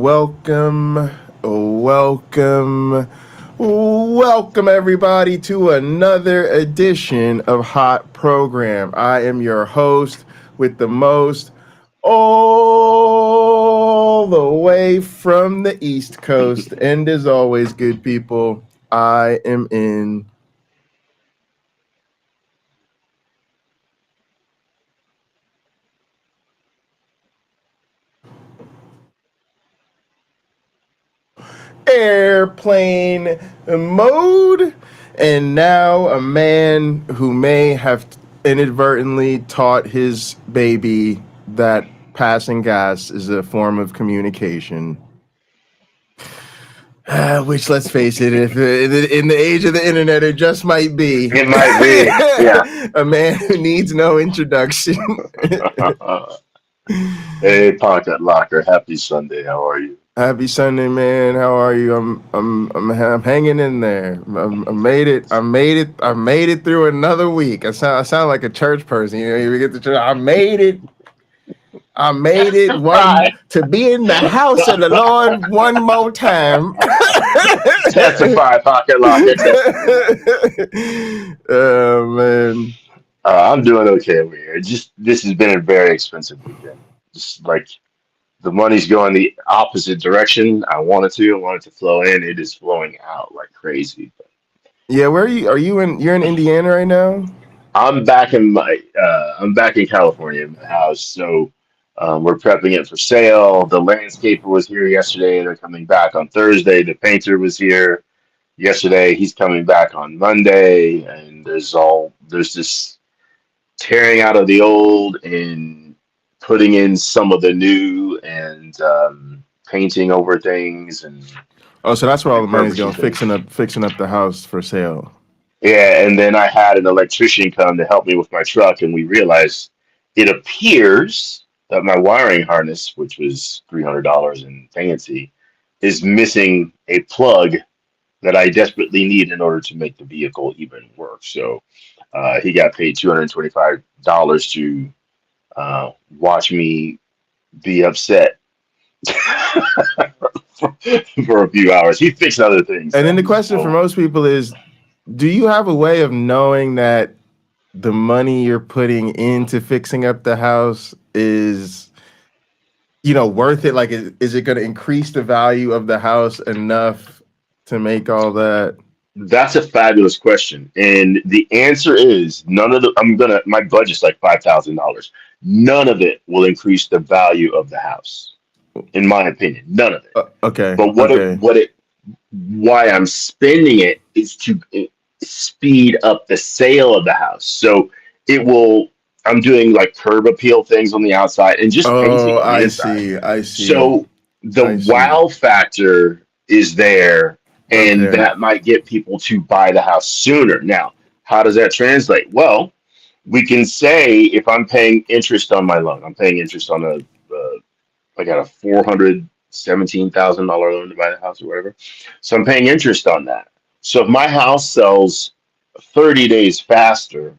welcome, everybody to another edition of Hot Program. I am your host with the most, all the way from the East Coast. And as always, good people, I am in airplane mode, and now a man who may have inadvertently taught his baby that passing gas is a form of communication. Which, let's face it, if in the age of the internet, it just might be. It might be, yeah. A man who needs no introduction. Hey, Pocket Locker, happy Sunday. How are you? Happy Sunday, man. How are you? I'm hanging in there. I made it. I made it through another week. I sound like a church person. You know, you get to church. I made it. To be in the house of the Lord one more time. Testify, Pocket Locker. Oh man. I'm doing okay over here. This has been a very expensive weekend. Just like the money's going the opposite direction. I wanted to flow in. It is flowing out like crazy. Yeah, where are you? You're in Indiana right now? I'm back in California in my house. So we're prepping it for sale. The landscaper was here yesterday. They're coming back on Thursday. The painter was here yesterday. He's coming back on Monday. And there's this tearing out of the old and putting in some of the new, and painting over things. And oh, so that's where all the money's going, fixing up the house for sale. Yeah, and then I had an electrician come to help me with my truck, and we realized it appears that my wiring harness, which was $300 and fancy, is missing a plug that I desperately need in order to make the vehicle even work. So he got paid $225 to watch me be upset for a few hours. He fixed other things. And then the question for most people is, do you have a way of knowing that the money you're putting into fixing up the house is, worth it? Like, is it going to increase the value of the house enough to make all that? That's a fabulous question. And the answer is none of my budget's like $5,000. None of it will increase the value of the house, in my opinion. None of it. Okay. But why I'm spending it is to speed up the sale of the house. So I'm doing like curb appeal things on the outside and just painting on the inside. I see. So the wow factor is there. And that might get people to buy the house sooner. Now, how does that translate? Well, we can say if I'm paying interest on my loan, I'm paying interest on I got a $417,000 loan to buy the house or whatever. So I'm paying interest on that. So if my house sells 30 days faster,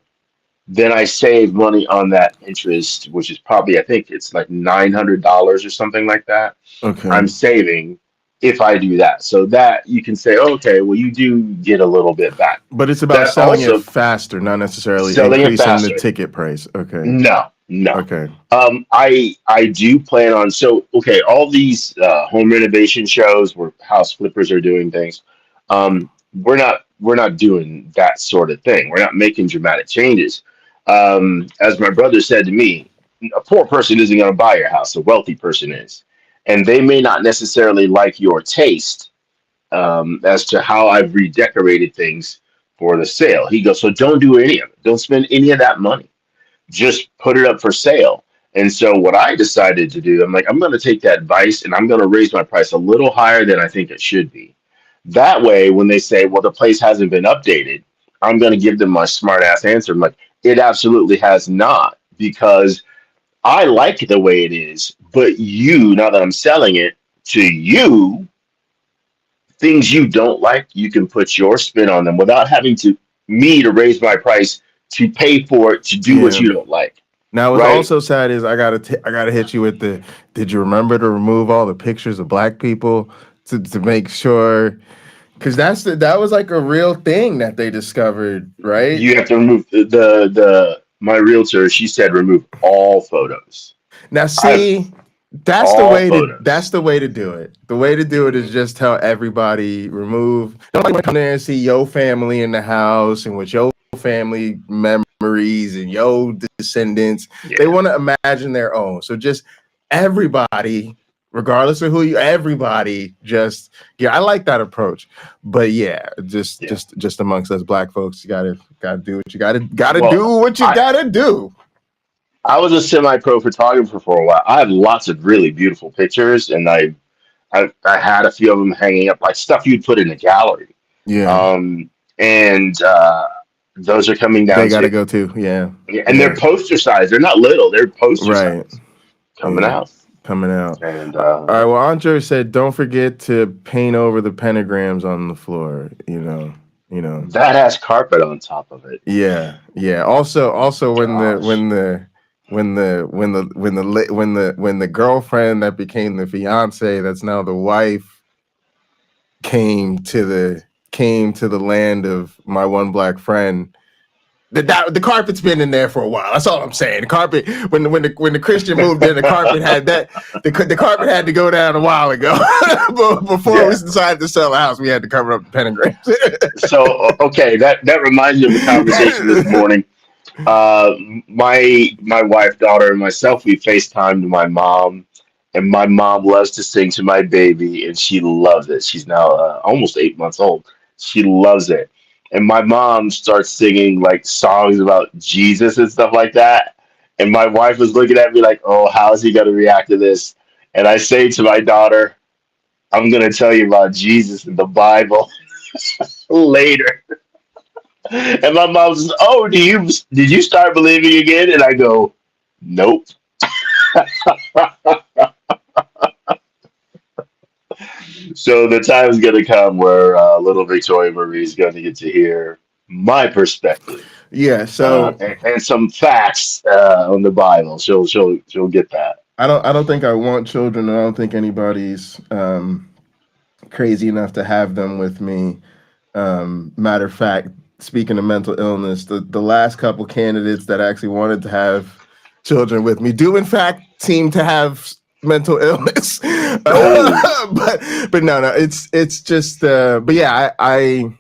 then I save money on that interest, which is probably, I think it's like $900 or something like that. Okay. I'm saving if I do that. So that you can say, okay, well, you do get a little bit back. But it's about selling it faster, not necessarily increasing the ticket price. Okay. No. Okay. I do plan on, all these home renovation shows where house flippers are doing things. We're not doing that sort of thing. We're not making dramatic changes. As my brother said to me, a poor person isn't going to buy your house. A wealthy person is. And they may not necessarily like your taste as to how I've redecorated things for the sale. He goes, so don't do any of it. Don't spend any of that money. Just put it up for sale. And so what I decided to do, I'm going to take that advice and I'm going to raise my price a little higher than I think it should be. That way, when they say, well, the place hasn't been updated, I'm going to give them my smart ass answer. I'm like, it absolutely has not, because I like it the way it is, but now that I'm selling it to you, things you don't like, you can put your spin on them without having to raise my price to pay for it to do what you don't like. Now, what's right? also sad is I gotta hit you with the. Did you remember to remove all the pictures of black people to make sure? Because that was like a real thing that they discovered, right? You have to remove the my realtor. She said remove all photos. Now, I have see, all photos. that's the way to do it. The way to do it is Hmm. just tell everybody remove. Don't want to come there and see your family in the house and with your family memories and your descendants. They Yeah, want to imagine their own. So just everybody, regardless of who you, everybody, just yeah. I like that approach. But yeah, yeah. just amongst us black folks, you gotta do what you gotta do Well, what you gotta do. I was a semi-pro photographer for a while. I have lots of really beautiful pictures, and I had a few of them hanging up, like stuff you'd put in a gallery. Yeah. Um, and those are coming They down got to too. go too. Yeah. And they're Yeah. poster size. They're not little. They're poster Right. size coming Yeah. out. Coming out. And All right. Well, Andre said, don't forget to paint over the pentagrams on the floor. You know. that has carpet on top of it. Yeah. Yeah. Also, when the Gosh. when the when the when the when the li- when the girlfriend that became the fiance, that's now the wife, came to the land of my one black friend. The carpet's been in there for a while. That's all I'm saying. The carpet, when the Christian moved in, the carpet had the carpet had to go down a while ago. Before we Yeah. decided to sell the house, we had to cover up the pentagrams. So okay, that reminds me of a conversation this morning. Uh, my wife, daughter, and myself, we FaceTimed my mom, and my mom loves to sing to my baby, and she loves it. She's now almost 8 months old. She loves it, and my mom starts singing like songs about Jesus and stuff like that. And my wife was looking at me like, "Oh, how's he gonna react to this?" And I say to my daughter, "I'm gonna tell you about Jesus in the Bible later." And my mom says, "Oh, did you start believing again?" And I go, "Nope." So the time is going to come where little Victoria Marie is going to get to hear my perspective Yeah. So and some facts on the Bible. She'll get that. I don't think I want children, and I don't think anybody's crazy enough to have them with me. Matter of fact, speaking of mental illness, the last couple candidates that actually wanted to have children with me do in fact seem to have mental illness. Oh, But no, it's just but yeah, I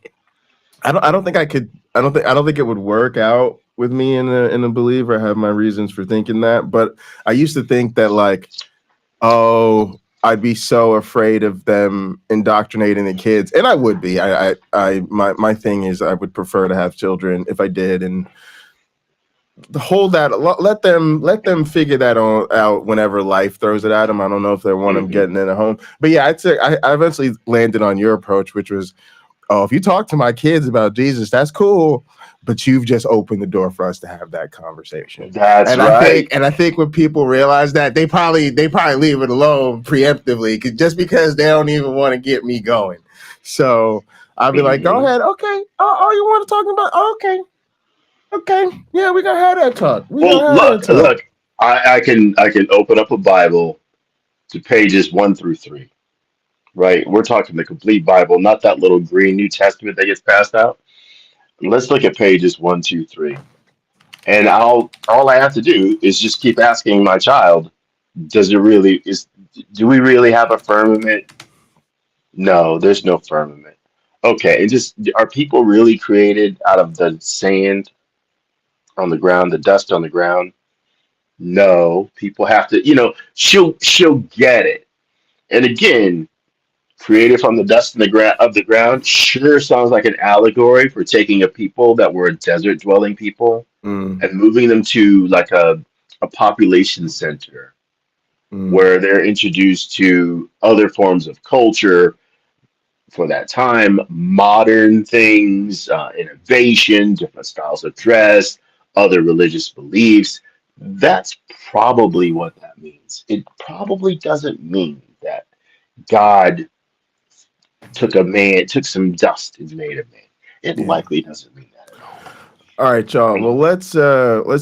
don't think I could. I don't think it would work out with me in a believer. I have my reasons for thinking that, but I used to think that like, oh, I'd be so afraid of them indoctrinating the kids, and I would be. My thing is I would prefer to have children if I did, and hold that. Let them figure that out whenever life throws it at them. I don't know if they want them hmm, getting in a home, but yeah, I eventually landed on your approach, which was, oh, if you talk to my kids about Jesus, that's cool. But you've just opened the door for us to have that conversation. that's right. And I think when people realize that, they probably leave it alone preemptively, just because they don't even want to get me going. So I'll be like, go Hmm. ahead, okay. Oh, you want to talk about? Oh, okay, yeah, we gonna have that talk. We Well, gonna have that look, talk. look. I can open up a Bible to pages 1 through 3. Right, we're talking the complete Bible, not that little green New Testament that gets passed out. Let's look at pages 1, 2, 3. And all I have to do is just keep asking my child, does it really is do we really have a firmament? No, there's no firmament. Okay, and just are people really created out of the sand on the ground, the dust on the ground? No, people have to, she'll get it. And again, created from the dust in the of the ground sure sounds like an allegory for taking a people that were desert dwelling people Mm, and moving them to like a population center mm, where they're introduced to other forms of culture for that time, modern things, innovation, different styles of dress, other religious beliefs. That's probably what that means. It probably doesn't mean that God took some dust and made a man. It yeah. likely doesn't mean that at all. All right, y'all. Well, let's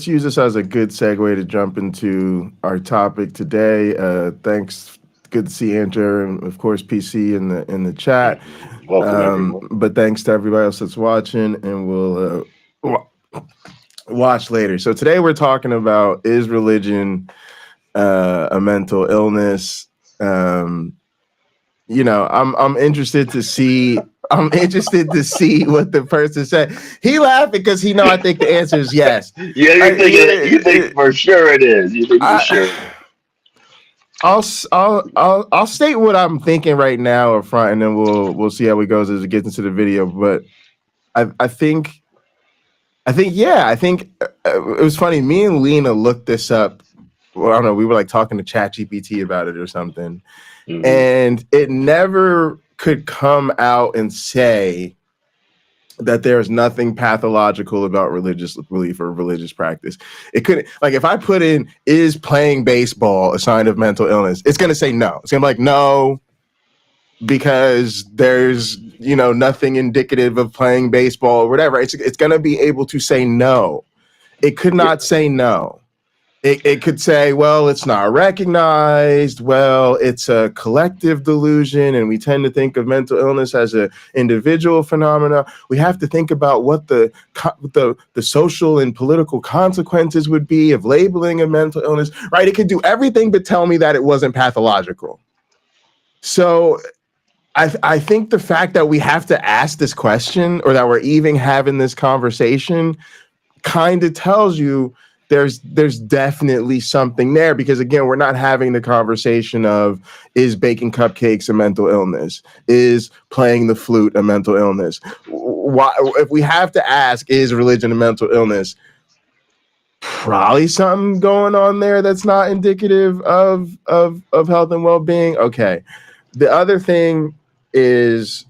use this as a good segue to jump into our topic today. Thanks. Good to see Andrew and of course PC in the chat. Welcome, everyone. But thanks to everybody else that's watching, and we'll watch later. So today we're talking about, is religion a mental illness? I'm interested to see. I'm interested to see what the person said. He laughed because he know I think the answer is yes. Yeah, you think for sure it is. You think for sure. I'll state what I'm thinking right now up front, and then we'll see how it goes as it gets into the video. But I think it was funny. Me and Lena looked this up. Well, I don't know. We were like talking to ChatGPT about it or something, and it never could come out and say that there's nothing pathological about religious belief or religious practice. It couldn't, like, if I put in, is playing baseball a sign of mental illness? It's going to say no. It's going to be like, no, because there's, nothing indicative of playing baseball or whatever. It's going to be able to say no. It could not say no. It could say, well, it's not recognized. Well, it's a collective delusion, and we tend to think of mental illness as an individual phenomena. We have to think about what the social and political consequences would be of labeling a mental illness, right? It could do everything but tell me that it wasn't pathological. So I think the fact that we have to ask this question, or that we're even having this conversation, kind of tells you there's definitely something there, because again, we're not having the conversation of, is baking cupcakes a mental illness? Is playing the flute a mental illness? Why, if we have to ask, is religion a mental illness? Probably something going on there that's not indicative of health and well-being. Okay. The other thing is,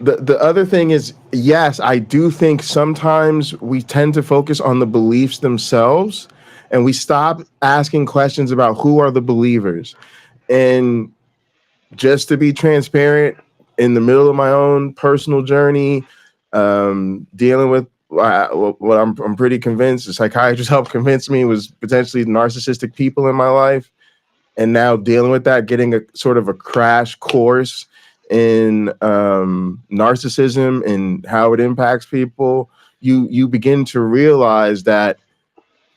The other thing is, yes, I do think sometimes we tend to focus on the beliefs themselves, and we stop asking questions about who are the believers. And just to be transparent, in the middle of my own personal journey, dealing with what I'm pretty convinced, the psychiatrist helped convince me, was potentially narcissistic people in my life. And now dealing with that, getting a sort of a crash course in narcissism and how it impacts people, you begin to realize that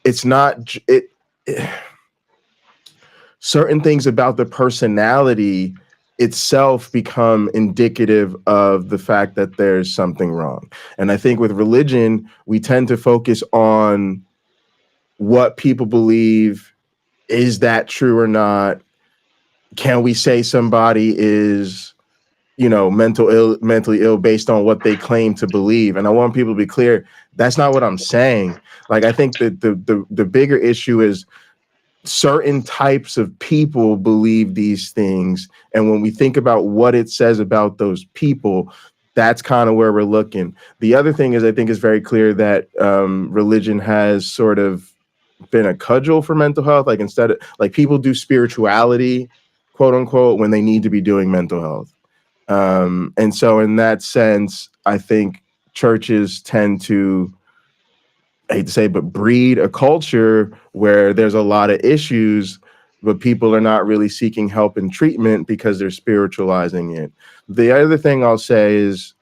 it's not certain things about the personality itself become indicative of the fact that there's something wrong. And I think with religion, we tend to focus on what people believe. Is that true or not? Can we say somebody is mentally ill based on what they claim to believe? And I want people to be clear, that's not what I'm saying. Like, I think that the bigger issue is certain types of people believe these things, and when we think about what it says about those people, that's kind of where we're looking. The other thing is, I think it's very clear that religion has sort of been a cudgel for mental health. Like, instead of, like, people do spirituality, quote unquote, when they need to be doing mental health. And so in that sense, I think churches tend to, I hate to say, but breed a culture where there's a lot of issues, but people are not really seeking help and treatment because they're spiritualizing it. The other thing I'll say is,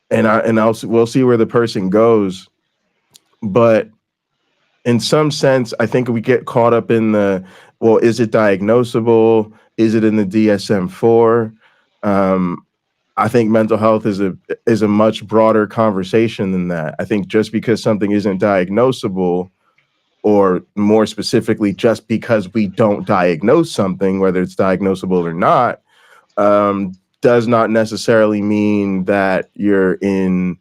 we'll see where the person goes, but in some sense, I think we get caught up in the, well, is it diagnosable? Is it in the DSM-4? I think mental health is a much broader conversation than that. I think just because something isn't diagnosable, or more specifically, just because we don't diagnose something, whether it's diagnosable or not, does not necessarily mean that you're in,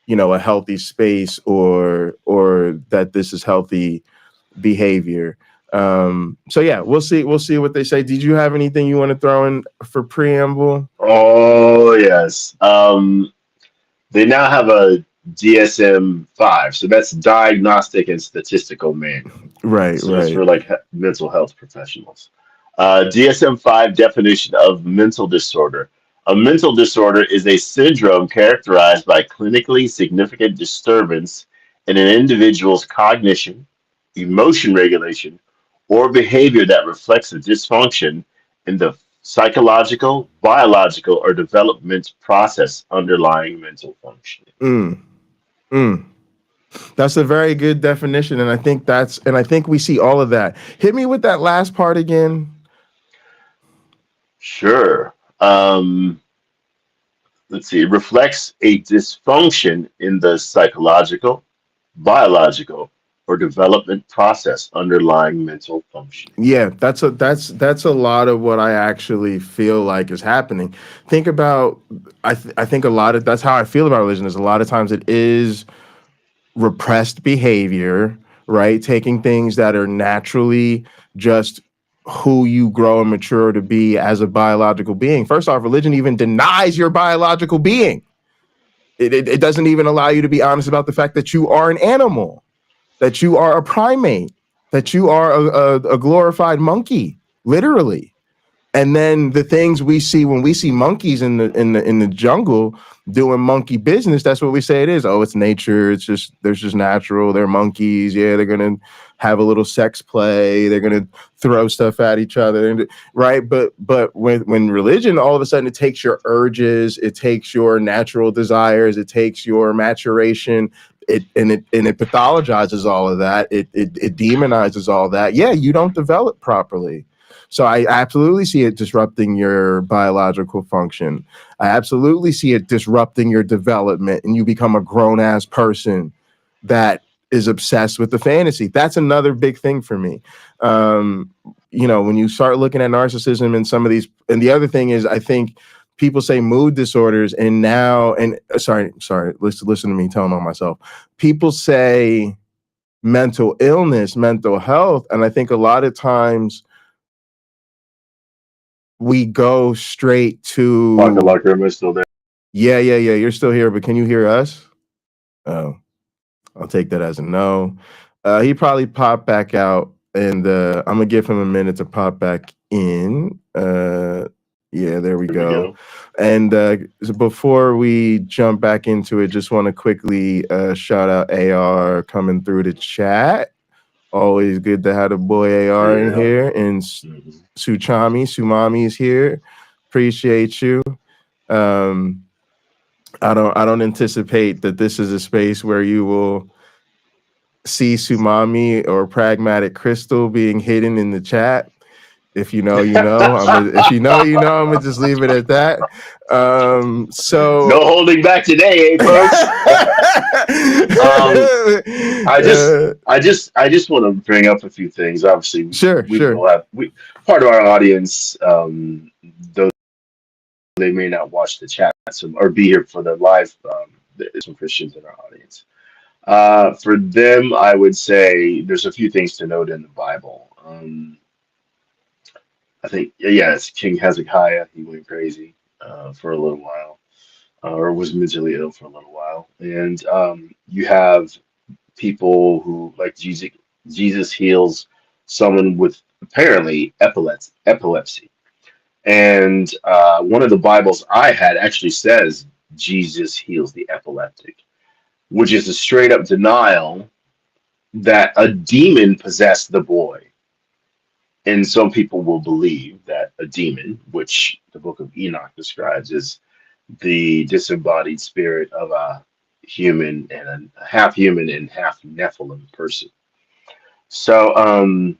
a healthy space, or that this is healthy behavior. So yeah, we'll see what they say. Did you have anything you want to throw in for preamble? Oh yes. They now have a DSM-5, so that's Diagnostic and Statistical Manual. Right, So right. it's for like mental health professionals. DSM-5 definition of mental disorder. A mental disorder is a syndrome characterized by clinically significant disturbance in an individual's cognition, emotion regulation, or behavior that reflects a dysfunction in the psychological, biological, or development process underlying mental functioning. Mm, mm. That's a very good definition, and I think we see all of that. Hit me with that last part again. Sure. Let's see. It reflects a dysfunction in the psychological, biological, or development process underlying mental functioning. Yeah, that's a lot of what I actually feel like is happening. Think about I think a lot of that's how I feel about religion is a lot of times it is repressed behavior, right? Taking things that are naturally just who you grow and mature to be as a biological being. First off, religion even denies your biological being. It doesn't even allow you to be honest about the fact that you are an animal, that you are a primate, that you are a glorified monkey, literally. And then the things we see when we see monkeys in the jungle doing monkey business, that's what we say it is. Oh, it's nature. It's just there's just natural. They're monkeys. Yeah, they're gonna have a little sex play. They're gonna throw stuff at each other, right? But when religion, all of a sudden, it takes your urges, it takes your natural desires, it takes your maturation. It pathologizes all of that. It demonizes all that. Yeah, you don't develop properly. So I absolutely see it disrupting your biological function. I absolutely see it disrupting your development and you become a grown ass person that is obsessed with the fantasy. That's another big thing for me. When you start looking at narcissism and some of these, and the other thing is, I think people say mood disorders, and now, and sorry, listen to me telling on myself. People say mental illness, mental health, and I think a lot of times we go straight to Laka, am I still there? yeah. You're still here, but can you hear us? Oh, I'll take that as a no. He probably popped back out, and I'm gonna give him a minute to pop back in. Yeah, there we go. And so before we jump back into it, just want to quickly shout out AR coming through the chat. Always good to have the boy AR in here, and Sumami is here. Appreciate you. I don't anticipate that this is a space where you will see Sumami or Pragmatic Crystal being hidden in the chat. If you know, you know. If you know, you know. I'm gonna just leave it at that. So no holding back today, folks. I just want to bring up a few things. Obviously, sure. Part of our audience, though they may not watch the chat or be here for the live. There's some Christians in our audience. For them, I would say there's a few things to note in the Bible. I think, it's King Hezekiah. He went crazy for a little while, or was mentally ill for a little while. And you have people who, like Jesus heals someone with apparently epilepsy. And one of the Bibles I had actually says Jesus heals the epileptic, which is a straight up denial that a demon possessed the boy. And some people will believe that a demon, which the book of Enoch describes as the disembodied spirit of a human and a half human and half Nephilim person. So, I'm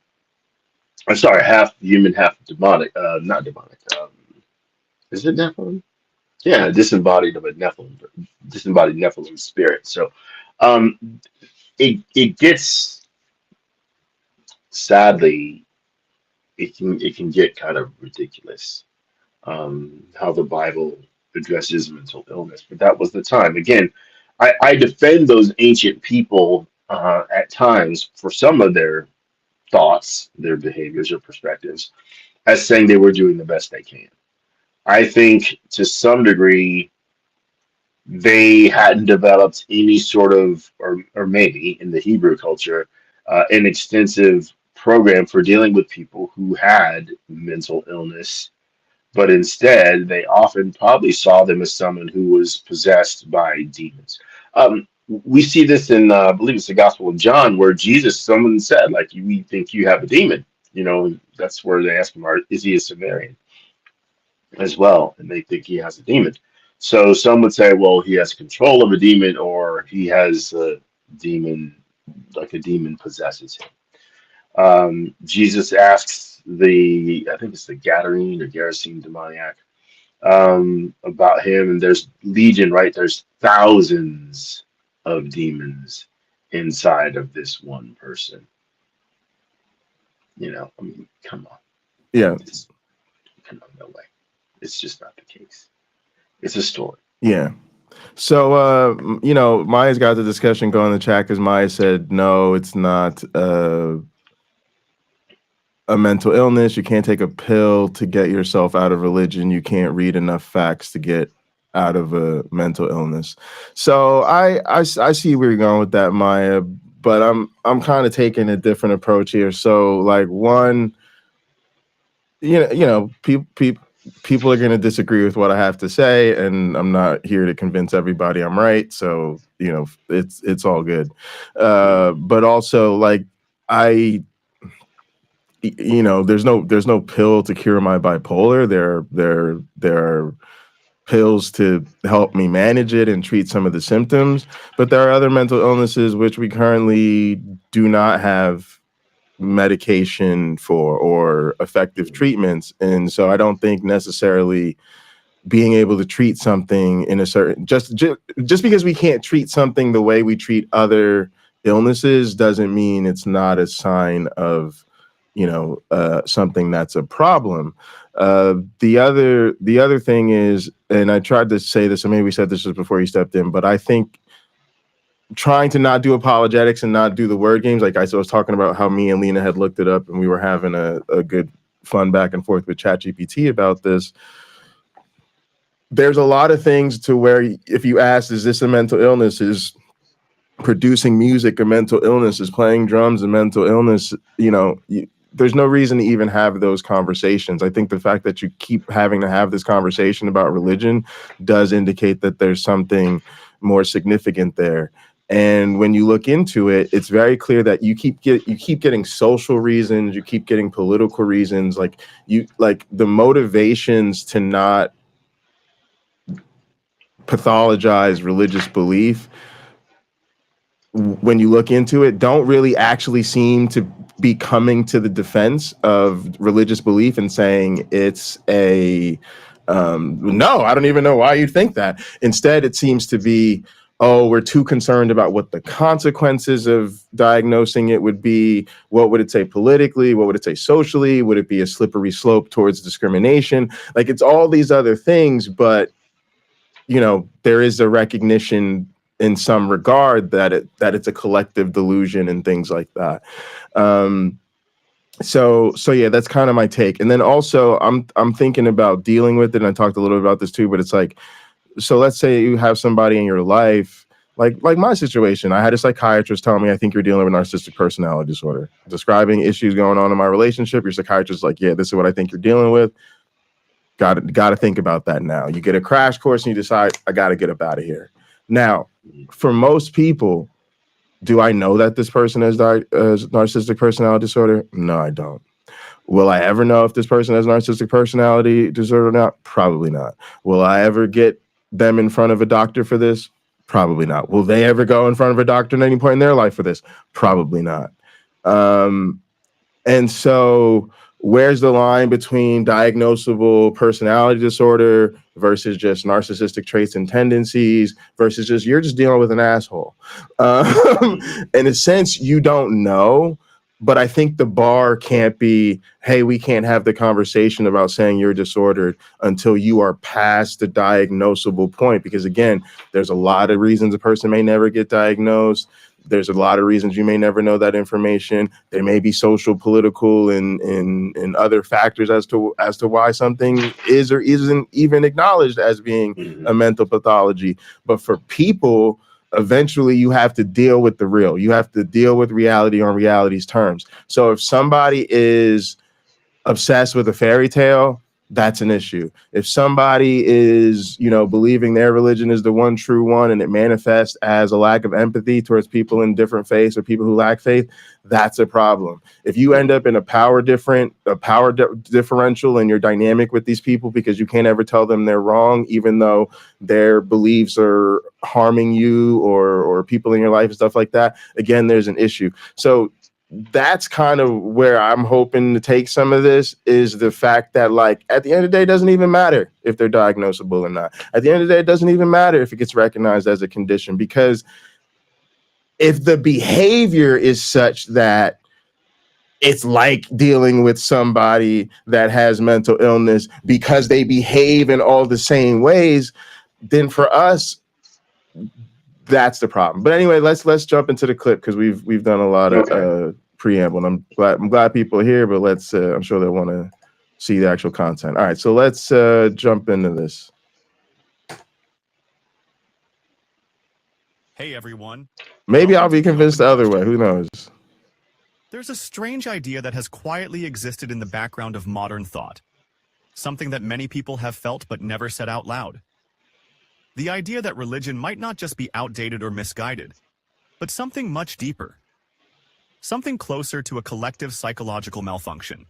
sorry, half human, half demonic. Not demonic. Is it Nephilim? Yeah, disembodied Nephilim spirit. So, um, it gets sadly it can get kind of ridiculous how the Bible addresses mental illness. But that was the time. Again, I defend those ancient people at times for some of their thoughts, their behaviors, or perspectives, as saying they were doing the best they can. I think to some degree they hadn't developed any sort of, or maybe in the Hebrew culture, an extensive program for dealing with people who had mental illness but instead they often probably saw them as someone who was possessed by demons. We see this in, I believe it's the Gospel of John, where Jesus, someone said, like, we think you have a demon. You know, that's where they ask him, is he a Sumerian as well? And they think he has a demon. So some would say, well, he has control of a demon, or he has a demon, like a demon possesses him. Jesus asks I think it's the Gadarene or Gerasene demoniac, about him, and there's legion, right? There's thousands of demons inside of this one person. You know, I mean, come on. Yeah. Come on, no way. It's just not the case. It's a story. Yeah. So, you know, Maya's got the discussion going in the chat because Maya said, no, it's not a mental illness. You can't take a pill to get yourself out of religion. You can't read enough facts to get out of a mental illness. So I see where you're going with that, Maya, but I'm kind of taking a different approach here. So, like, one, people are going to disagree with what I have to say, and I'm not here to convince everybody I'm right. So, you know, it's all good. But also, like, you know, there's no pill to cure my bipolar. There are pills to help me manage it and treat some of the symptoms. But there are other mental illnesses which we currently do not have medication for or effective treatments. And so I don't think necessarily being able to treat something in a certain, just because we can't treat something the way we treat other illnesses doesn't mean it's not a sign of, you know, something that's a problem. The other thing is, and I tried to say this, and maybe we said this just before you stepped in, but I think trying to not do apologetics and not do the word games, like I was talking about how me and Lena had looked it up and we were having a good fun back and forth with ChatGPT about this. There's a lot of things to where if you ask, is this a mental illness? Is producing music a mental illness? Is playing drums a mental illness? You know, there's no reason to even have those conversations. I think the fact that you keep having to have this conversation about religion does indicate that there's something more significant there. And when you look into it, it's very clear that you keep getting social reasons, you keep getting political reasons, like the motivations to not pathologize religious belief, when you look into it, don't really actually seem to be coming to the defense of religious belief and saying it's a no, I don't even know why you think that. Instead, it seems to be, oh, we're too concerned about what the consequences of diagnosing it would be. What would it say politically? What would it say socially? Would it be a slippery slope towards discrimination? Like, it's all these other things, but, you know, there is a recognition in some regard that it's a collective delusion and things like that. So yeah, that's kind of my take. And then also I'm thinking about dealing with it. And I talked a little bit about this too, but it's like, so let's say you have somebody in your life, like my situation. I had a psychiatrist tell me, I think you're dealing with narcissistic personality disorder, describing issues going on in my relationship. Your psychiatrist is like, yeah, this is what I think you're dealing with. Got to think about that now. You get a crash course and you decide, I got to get up out of here. Now, for most people, do I know that this person has narcissistic personality disorder? No, I don't. Will I ever know if this person has narcissistic personality disorder or not? Probably not. Will I ever get them in front of a doctor for this? Probably not. Will they ever go in front of a doctor at any point in their life for this? Probably not. And so where's the line between diagnosable personality disorder versus just narcissistic traits and tendencies versus just you're just dealing with an asshole? In a sense, you don't know. But I think the bar can't be, hey, we can't have the conversation about saying you're disordered until you are past the diagnosable point. Because again, there's a lot of reasons a person may never get diagnosed. There's a lot of reasons you may never know that information. There may be social, political, and other factors as to why something is or isn't even acknowledged as being a mental pathology. But for people, eventually you have to deal with the real. You have to deal with reality on reality's terms. So if somebody is obsessed with a fairy tale, that's an issue. If somebody is, believing their religion is the one true one and it manifests as a lack of empathy towards people in different faiths or people who lack faith, that's a problem. If you end up in a power differential and you're dynamic with these people because you can't ever tell them they're wrong, even though their beliefs are harming you or people in your life and stuff like that, again, there's an issue. So that's kind of where I'm hoping to take some of this, is the fact that, like, at the end of the day, it doesn't even matter if they're diagnosable or not. At the end of the day, it doesn't even matter if it gets recognized as a condition, because if the behavior is such that it's like dealing with somebody that has mental illness because they behave in all the same ways, then for us, that's the problem. But anyway, let's jump into the clip, because we've done a lot of preamble, and I'm glad people are here, but let's I'm sure they'll want to see the actual content. All right, so let's jump into this. Hey everyone. Maybe I'll be convinced the other way. Who knows? There's a strange idea that has quietly existed in the background of modern thought. Something that many people have felt but never said out loud. The idea that religion might not just be outdated or misguided, but something much deeper. Something closer to a collective psychological malfunction.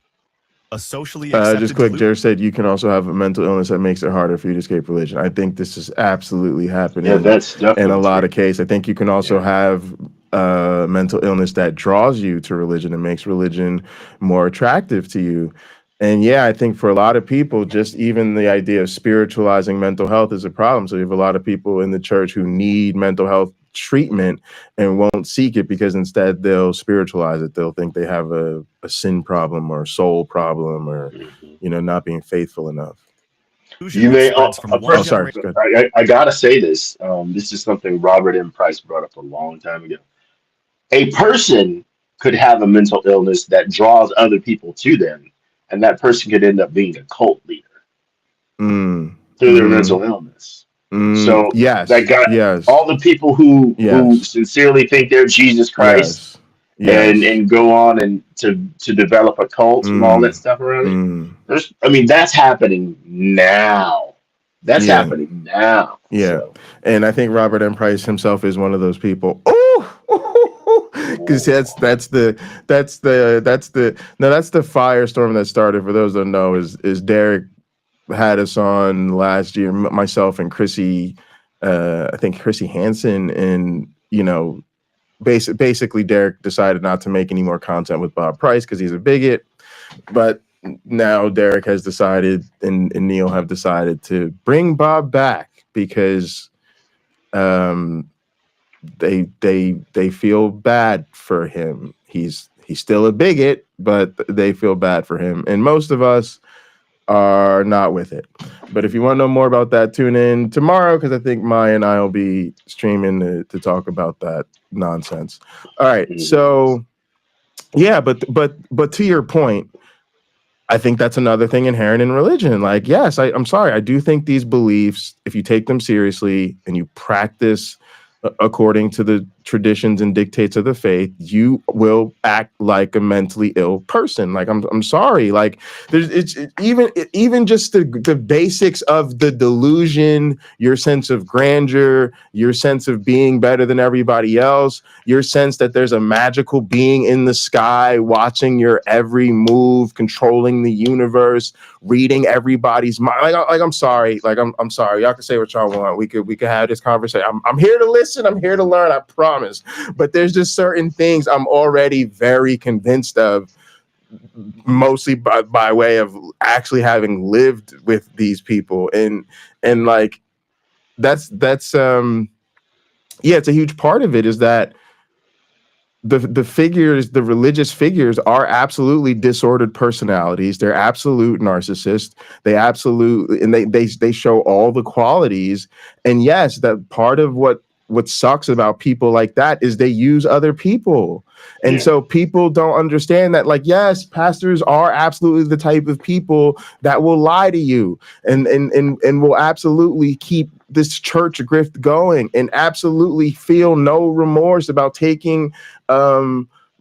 A socially accepted just quick, Jared said you can also have a mental illness that makes it harder for you to escape religion. I think this is absolutely happening. Yeah, that's definitely in a lot of cases. I think you can also have mental illness that draws you to religion and makes religion more attractive to you. And yeah, I think for a lot of people, just even the idea of spiritualizing mental health is a problem. So you have a lot of people in the church who need mental health treatment and won't seek it because instead they'll spiritualize it. They'll think they have a sin problem or a soul problem or, not being faithful enough. You may. Sorry. I gotta say this. This is something Robert M. Price brought up a long time ago. A person could have a mental illness that draws other people to them, and that person could end up being a cult leader through their mental illness. So that got all the people who sincerely think they're Jesus Christ and go on and to develop a cult and all that stuff around it. That's happening now. That's happening now. Yeah. So. And I think Robert M. Price himself is one of those people. Because that's the firestorm that started. For those that don't know, is Derek had us on last year, myself and Chrissy, I think Chrissy Hansen, and basically Derek decided not to make any more content with Bob Price because he's a bigot. But now Derek has decided, and Neil have decided to bring Bob back because they feel bad for him. He's still a bigot, but they feel bad for him, and most of us are not with it. But if you want to know more about that, tune in tomorrow, because I think Maya and I will be streaming to talk about that nonsense. All right, so yeah, but to your point, I think that's another thing inherent in religion. Like, yes, I'm sorry, I do think these beliefs, if you take them seriously and you practice according to the traditions and dictates of the faith, you will act like a mentally ill person. Like, I'm sorry. Like, it's even just the basics of the delusion, your sense of grandeur, your sense of being better than everybody else, your sense that there's a magical being in the sky watching your every move, controlling the universe, reading everybody's mind. Like I'm sorry. Like, I'm sorry. Y'all can say what y'all want. We could have this conversation. I'm here to listen. I'm here to learn. I promise. But there's just certain things I'm already very convinced of, mostly by way of actually having lived with these people, and like that's it's a huge part of it, is that the figures, the religious figures, are absolutely disordered personalities. They're absolute narcissists. They absolutely, and they show all the qualities. And yes, that part of what sucks about people like that is they use other people. And so people don't understand that, like, yes, pastors are absolutely the type of people that will lie to you and will absolutely keep this church grift going and absolutely feel no remorse about taking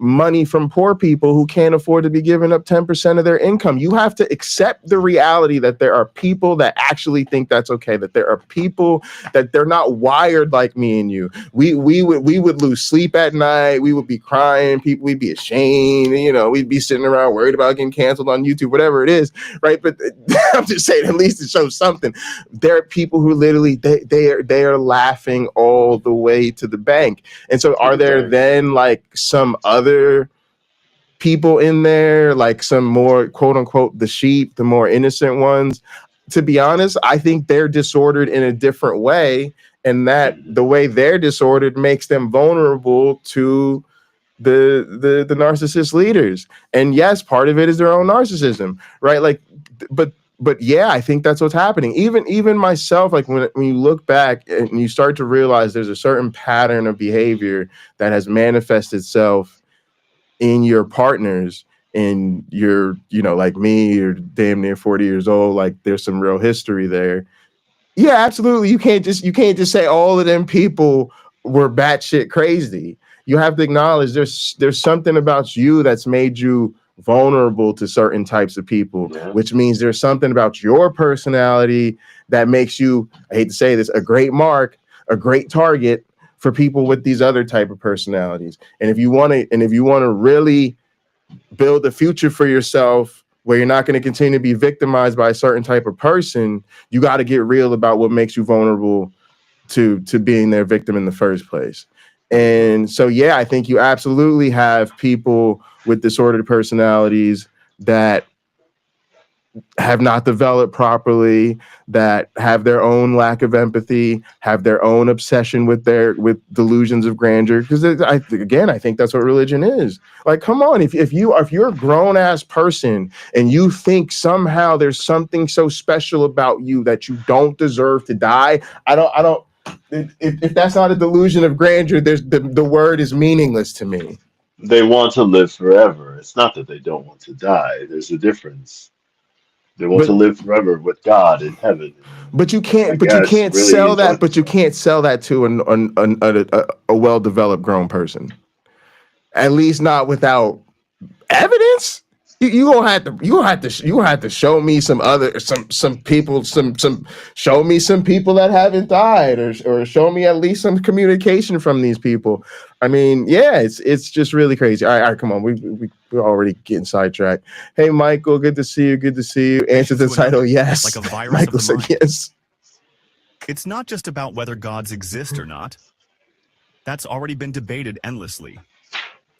money from poor people who can't afford to be giving up 10% of their income. You have to accept the reality that there are people that actually think that's okay, that there are people that they're not wired like me and you. We would lose sleep at night. We would be crying. We'd be ashamed. You know, we'd be sitting around worried about getting canceled on YouTube, whatever it is, right? But I'm just saying, at least it shows something. There are people who literally they are laughing all the way to the bank. And so are there then like some other people in there, like some more quote unquote the sheep, the more innocent ones? To be honest, I think they're disordered in a different way, and that the way they're disordered makes them vulnerable to the narcissist leaders. And yes, part of it is their own narcissism, right? Like, but yeah, I think that's what's happening. Even myself, like when you look back and you start to realize there's a certain pattern of behavior that has manifested itself in your partners, and you're, you know, like me, you're damn near 40 years old, like there's some real history there. Yeah, absolutely. You can't just say all of them people were batshit crazy. You have to acknowledge there's something about you that's made you vulnerable to certain types of people, which means there's something about your personality that makes you, I hate to say this, a great mark, a great target for people with these other type of personalities. And if you want to really build a future for yourself where you're not going to continue to be victimized by a certain type of person, you got to get real about what makes you vulnerable to being their victim in the first place. And so, yeah, I think you absolutely have people with disordered personalities that have not developed properly, that have their own lack of empathy, have their own obsession with delusions of grandeur. Because I think that's what religion is. Like, come on, if you're a grown ass person and you think somehow there's something so special about you that you don't deserve to die, I don't. If that's not a delusion of grandeur, the word is meaningless to me. They want to live forever. It's not that they don't want to die. There's a difference. They want to live forever with God in heaven. But you can't. You can't sell that to a well-developed grown person. At least not without evidence. You gonna have to show me some people show me some people that haven't died, or show me at least some communication from these people. I mean, yeah, it's just really crazy. All right, come on, we're already getting sidetracked. Hey, Michael, good to see you. Good to see you. Answer the title, yes. Like a virus. Michael said yes. It's not just about whether gods exist or not. That's already been debated endlessly.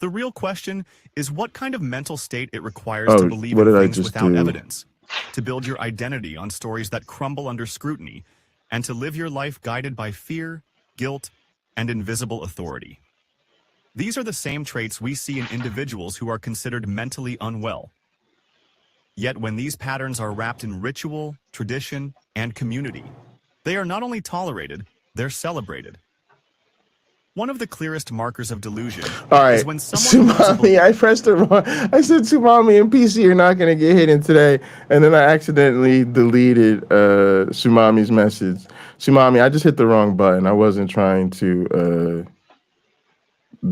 The real question is what kind of mental state it requires to believe in things without evidence, to build your identity on stories that crumble under scrutiny, and to live your life guided by fear, guilt, and invisible authority. These are the same traits we see in individuals who are considered mentally unwell. Yet when these patterns are wrapped in ritual, tradition, and community, they are not only tolerated, they're celebrated. One of the clearest markers of delusion is when someone I pressed it wrong. I said Sumami and PC are not going to get hidden today, and then I accidentally deleted Sumami's message. Sumami, I just hit the wrong button. I wasn't trying to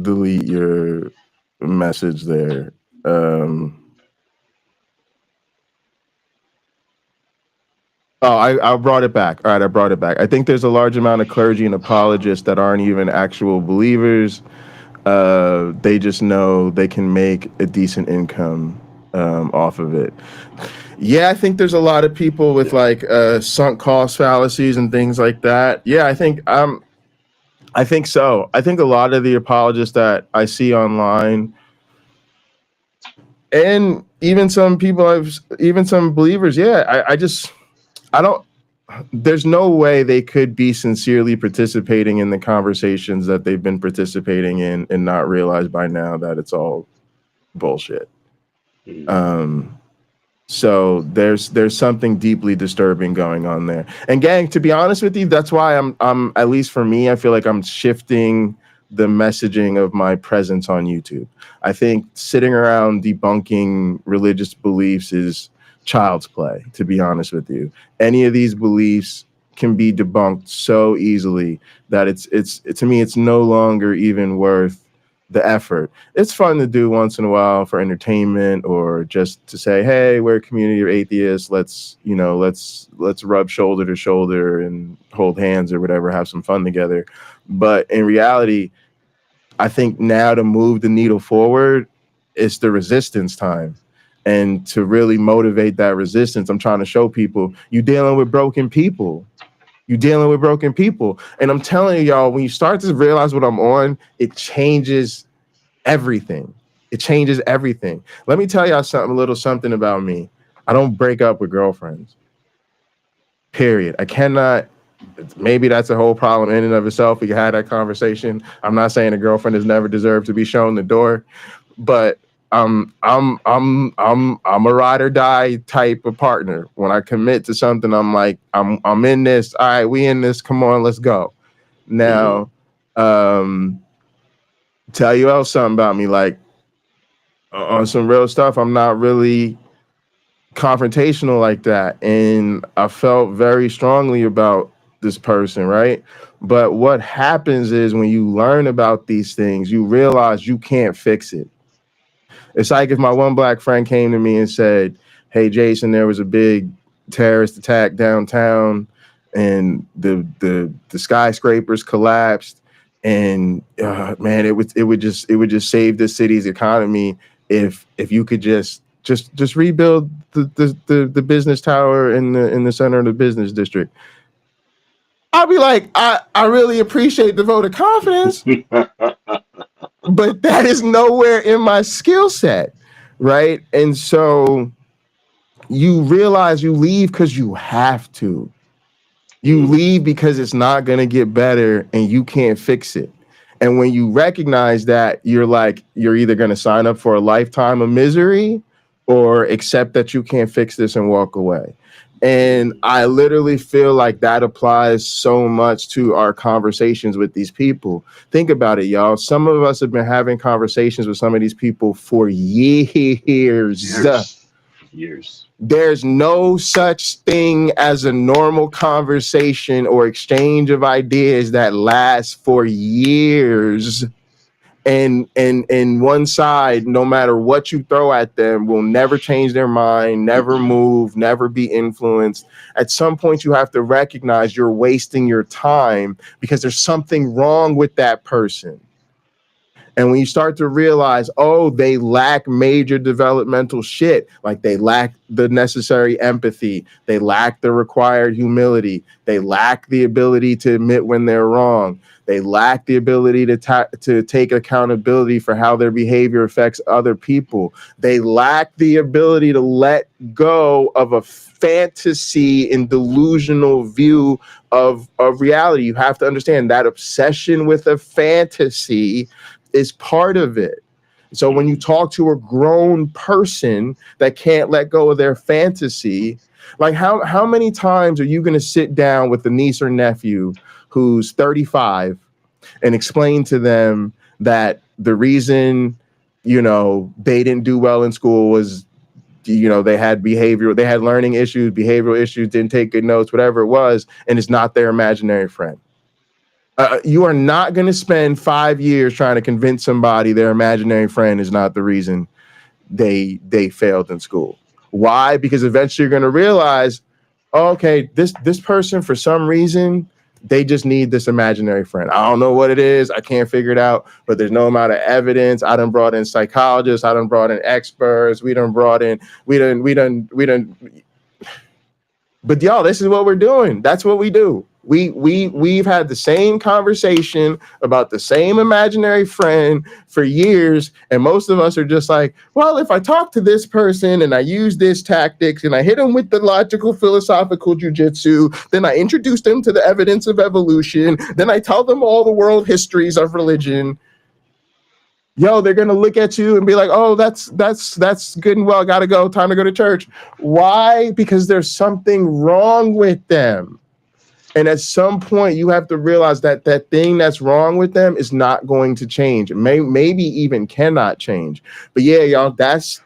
delete your message there. I brought it back. All right, I brought it back. I think there's a large amount of clergy and apologists that aren't even actual believers. They just know they can make a decent income off of it. Yeah, I think there's a lot of people with like sunk cost fallacies and things like that. Yeah, I think so. I think a lot of the apologists that I see online, and even some believers, yeah, I don't, there's no way they could be sincerely participating in the conversations that they've been participating in and not realize by now that it's all bullshit. So there's something deeply disturbing going on there. And gang, to be honest with you, that's why I'm at least for me, I feel like I'm shifting the messaging of my presence on YouTube. I think sitting around debunking religious beliefs is child's play, to be honest with you. Any of these beliefs can be debunked so easily that it's to me, it's no longer even worth the effort. It's fun to do once in a while for entertainment, or just to say, hey, we're a community of atheists. Let's rub shoulder to shoulder and hold hands or whatever, have some fun together. But in reality, I think now to move the needle forward, it's the resistance time. And to really motivate that resistance, I'm trying to show people you're dealing with broken people. You're dealing with broken people. And I'm telling you, y'all, when you start to realize what I'm on, it changes everything. It changes everything. Let me tell y'all something, a little something about me. I don't break up with girlfriends. Period. I cannot. Maybe that's a whole problem in and of itself. We can have that conversation. I'm not saying a girlfriend has never deserved to be shown the door, but I'm a ride or die type of partner. When I commit to something, I'm like, I'm in this. All right, we in this. Come on, let's go. Now, tell you else something about me, like on some real stuff, I'm not really confrontational like that. And I felt very strongly about this person, right? But what happens is when you learn about these things, you realize you can't fix it. It's like if my one black friend came to me and said, hey, Jason, there was a big terrorist attack downtown and the skyscrapers collapsed, and man, it would just save the city's economy if you could just rebuild the business tower in the center of the business district. I'll be like, I really appreciate the vote of confidence, but that is nowhere in my skill set, right? And so you realize you leave because you have to. You leave because it's not going to get better and you can't fix it. And when you recognize that, you're either going to sign up for a lifetime of misery or accept that you can't fix this and walk away. And I literally feel like that applies so much to our conversations with these people. Think about it, y'all. Some of us have been having conversations with some of these people for years. There's no such thing as a normal conversation or exchange of ideas that lasts for years. And one side, no matter what you throw at them, will never change their mind, never move, never be influenced. At some point, you have to recognize you're wasting your time because there's something wrong with that person. And when you start to realize, oh, they lack major developmental shit, like they lack the necessary empathy, they lack the required humility, they lack the ability to admit when they're wrong, they lack the ability to take accountability for how their behavior affects other people, they lack the ability to let go of a fantasy and delusional view of reality. You have to understand that obsession with a fantasy is part of it. So when you talk to a grown person that can't let go of their fantasy, like how many times are you going to sit down with a niece or nephew who's 35 and explain to them that the reason, they didn't do well in school was, they had learning issues, behavioral issues, didn't take good notes, whatever it was, and it's not their imaginary friend. You are not going to spend 5 years trying to convince somebody their imaginary friend is not the reason they failed in school. Why? Because eventually you're going to realize, okay, this person, for some reason, they just need this imaginary friend. I don't know what it is. I can't figure it out, but there's no amount of evidence. I done brought in psychologists. I done brought in experts. We done. But y'all, this is what we're doing. That's what we do. We've had the same conversation about the same imaginary friend for years, and most of us are just like, well, if I talk to this person and I use this tactics and I hit them with the logical philosophical jujitsu, then I introduce them to the evidence of evolution, then I tell them all the world histories of religion. Yo, they're gonna look at you and be like, oh, that's good and well, gotta go, time to go to church. Why? Because there's something wrong with them. And at some point, you have to realize that that thing that's wrong with them is not going to change. Maybe even cannot change. But yeah, y'all, that's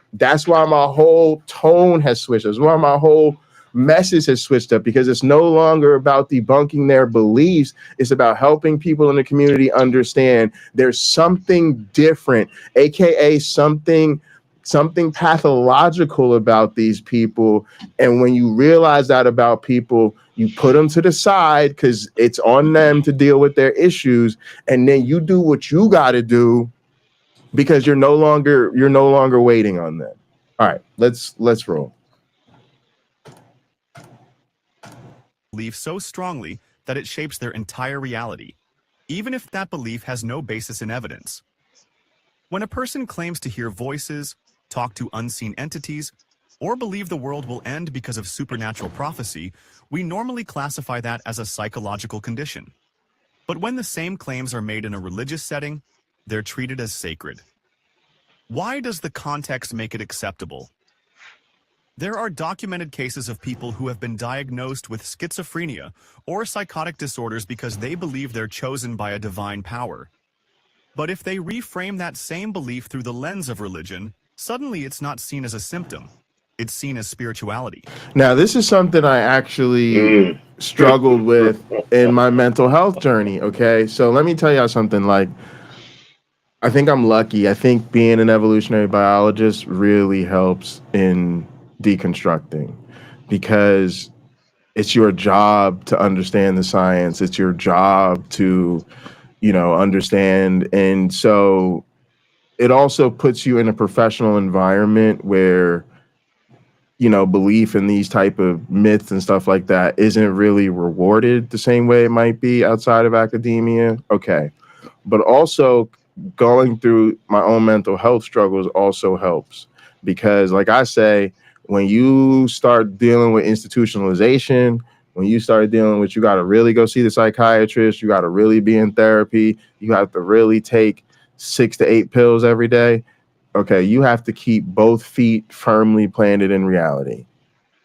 why my whole tone has switched. That's why my whole message has switched up because it's no longer about debunking their beliefs. It's about helping people in the community understand there's something different, aka something pathological about these people. And when you realize that about people, you put them to the side because it's on them to deal with their issues, and then you do what you got to do because you're no longer waiting on them. All right, let's roll. Believe so strongly that it shapes their entire reality, even if that belief has no basis in evidence. When a person claims to hear voices, talk to unseen entities, or believe the world will end because of supernatural prophecy, we normally classify that as a psychological condition. But when the same claims are made in a religious setting, they're treated as sacred. Why does the context make it acceptable? There are documented cases of people who have been diagnosed with schizophrenia or psychotic disorders because they believe they're chosen by a divine power. But if they reframe that same belief through the lens of religion, suddenly it's not seen as a symptom. It's seen as spirituality. Now, this is something I actually struggled with in my mental health journey, okay? So let me tell y'all something. Like, I think I'm lucky. I think being an evolutionary biologist really helps in deconstructing because it's your job to understand the science. It's your job to, understand. And so it also puts you in a professional environment where, belief in these type of myths and stuff like that isn't really rewarded the same way it might be outside of academia. Okay. But also going through my own mental health struggles also helps because, like I say, when you start dealing with institutionalization, when you start dealing with, you got to really go see the psychiatrist, you got to really be in therapy, you have to really take 6 to 8 pills every day. Okay, you have to keep both feet firmly planted in reality.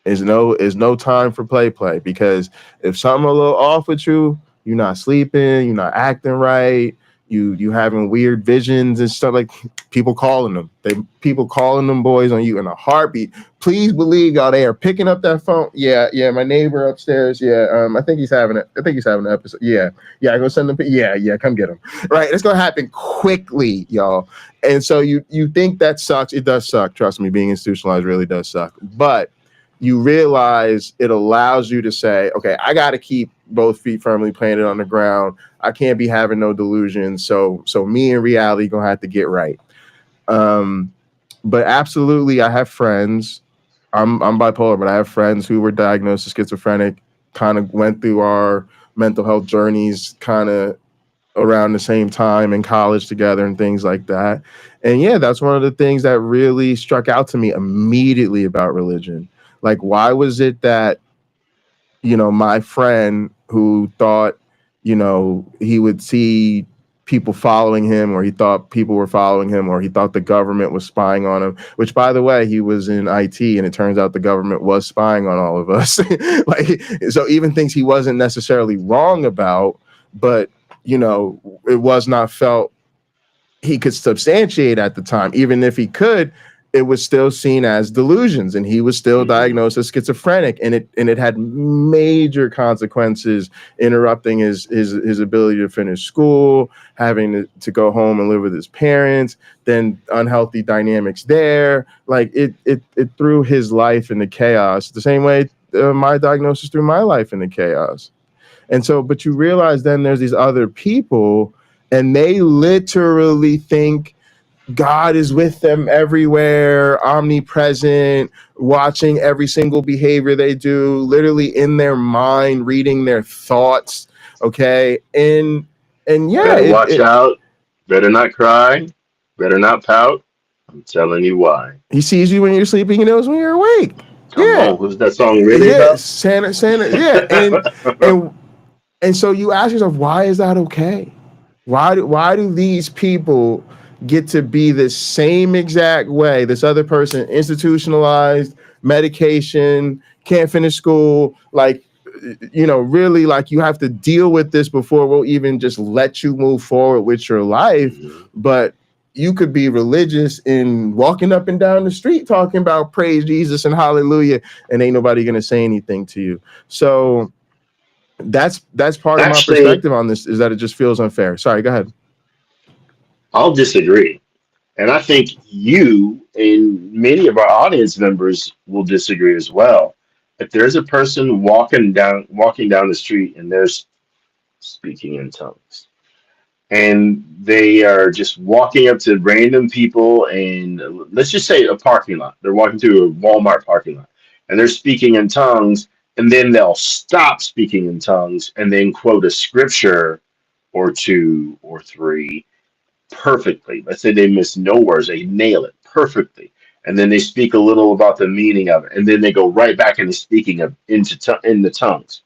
Is no time for play because if something a little off with you, you're not sleeping, you're not acting right, you having weird visions and stuff, like people calling them boys on you in a heartbeat. Please believe y'all, they are picking up that phone. Yeah, my neighbor upstairs. Yeah, I think he's having an episode. Yeah, I go send them. Yeah, come get him. Right, it's gonna happen quickly, y'all. And so you think that sucks. It does suck. Trust me, being institutionalized really does suck. But you realize it allows you to say, okay, I got to keep both feet firmly planted on the ground. I can't be having no delusions. So me and reality gonna have to get right. But absolutely, I have friends. I'm bipolar, but I have friends who were diagnosed as schizophrenic, kind of went through our mental health journeys kind of around the same time in college together and things like that. And yeah, that's one of the things that really struck out to me immediately about religion. Like, why was it that, my friend who thought, he would see people following him, or he thought people were following him, or he thought the government was spying on him, which, by the way, he was in IT and it turns out the government was spying on all of us. Like, so even things he wasn't necessarily wrong about, but, it was not felt he could substantiate at the time. Even if he could, it was still seen as delusions, and he was still diagnosed as schizophrenic, and it had major consequences, interrupting his ability to finish school, having to go home and live with his parents, then unhealthy dynamics there. Like it threw his life into chaos the same way my diagnosis threw my life into chaos. And so, but you realize then there's these other people, and they literally think God is with them everywhere, omnipresent, watching every single behavior they do, literally in their mind, reading their thoughts. Okay. And yeah, watch out. Better not cry. Better not pout. I'm telling you why. He sees you when you're sleeping. He knows when you're awake. Come on, who's that song really about? Santa. Yeah. And so you ask yourself, why is that okay? Why do these people get to be the same exact way? This other person, institutionalized, medication, can't finish school, like, really, like, you have to deal with this before we'll even just let you move forward with your life. But you could be religious and walking up and down the street talking about praise Jesus and hallelujah, and ain't nobody gonna say anything to you. So that's part of my Actually, perspective on this, is that it just feels unfair. Sorry, go ahead. I'll disagree. And I think you and many of our audience members will disagree as well. If there's a person walking down the street and they're speaking in tongues, and they are just walking up to random people, and let's just say a parking lot. They're walking through a Walmart parking lot and they're speaking in tongues, and then they'll stop speaking in tongues and then quote a scripture or two or three perfectly. Let's say they miss no words, they nail it perfectly. And then they speak a little about the meaning of it, and then they go right back into speaking in the tongues.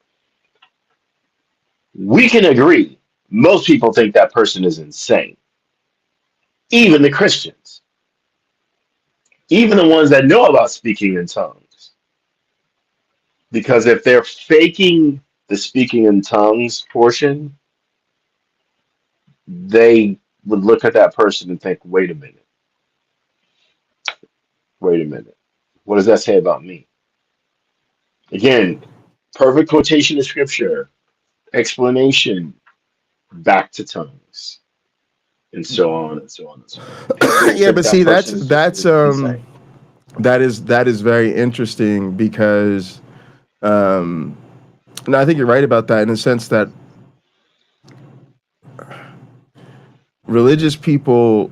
We can agree. Most people think that person is insane. Even the Christians, even the ones that know about speaking in tongues, because if they're faking the speaking in tongues portion, they would look at that person and think, wait a minute. What does that say about me? Again, perfect quotation of scripture, explanation, back to tongues, and so on and so on and so on. Yeah, but see, that's insane. that is very interesting because no, I think you're right about that in the sense that religious people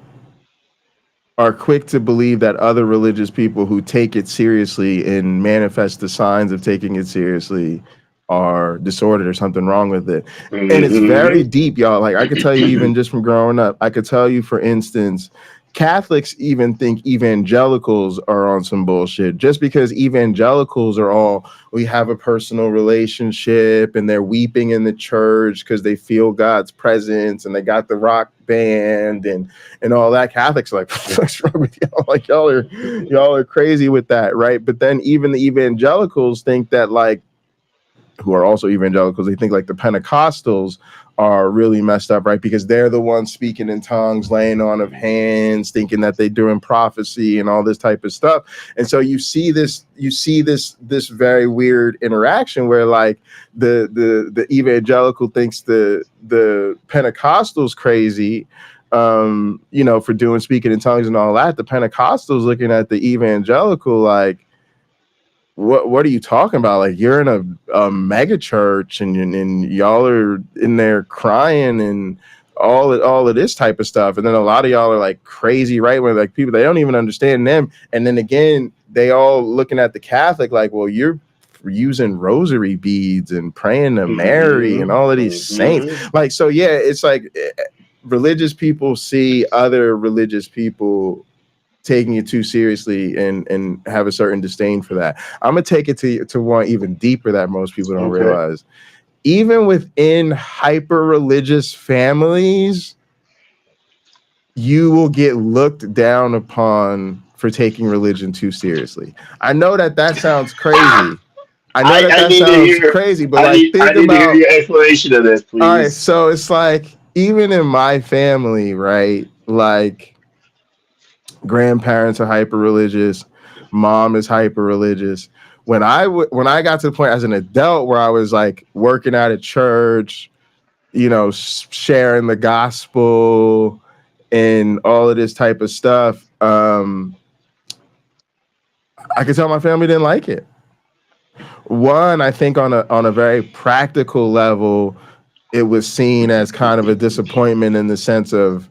are quick to believe that other religious people who take it seriously and manifest the signs of taking it seriously are disordered or something wrong with it. Mm-hmm. And it's very deep, y'all. Like I could tell you, even just from growing up, I could tell you, for instance, Catholics even think evangelicals are on some bullshit just because evangelicals are all, we have a personal relationship and they're weeping in the church because they feel God's presence and they got the rock band and all that. Catholics are like, what's wrong with y'all? Like y'all are crazy with that, right? But then even the evangelicals think that, like, who are also evangelicals, they think like the Pentecostals are really messed up, right? Because they're the ones speaking in tongues, laying on of hands, thinking that they're doing prophecy and all this type of stuff. And so you see this very weird interaction where like the evangelical thinks the Pentecostals crazy, for doing speaking in tongues and all that. The Pentecostals looking at the evangelical like, what are you talking about? Like, you're in a mega church and y'all are in there crying and all of this type of stuff. And then a lot of y'all are like crazy, right? Where like people, they don't even understand them. And then again, they all looking at the Catholic like, well, you're using rosary beads and praying to Mary and all of these saints. Like, so yeah, it's like religious people see other religious people taking it too seriously and have a certain disdain for that. I'm gonna take it to one even deeper that most people don't realize. Even within hyper religious families, you will get looked down upon for taking religion too seriously. I know that sounds crazy. I know that sounds crazy, but I need to hear your explanation of this, please. All right, so it's like even in my family, right? Like, grandparents are hyper religious, mom is hyper religious. When I got to the point as an adult where I was like working at a church, sharing the gospel and all of this type of stuff, I could tell my family didn't like it. One, I think on a very practical level, it was seen as kind of a disappointment in the sense of,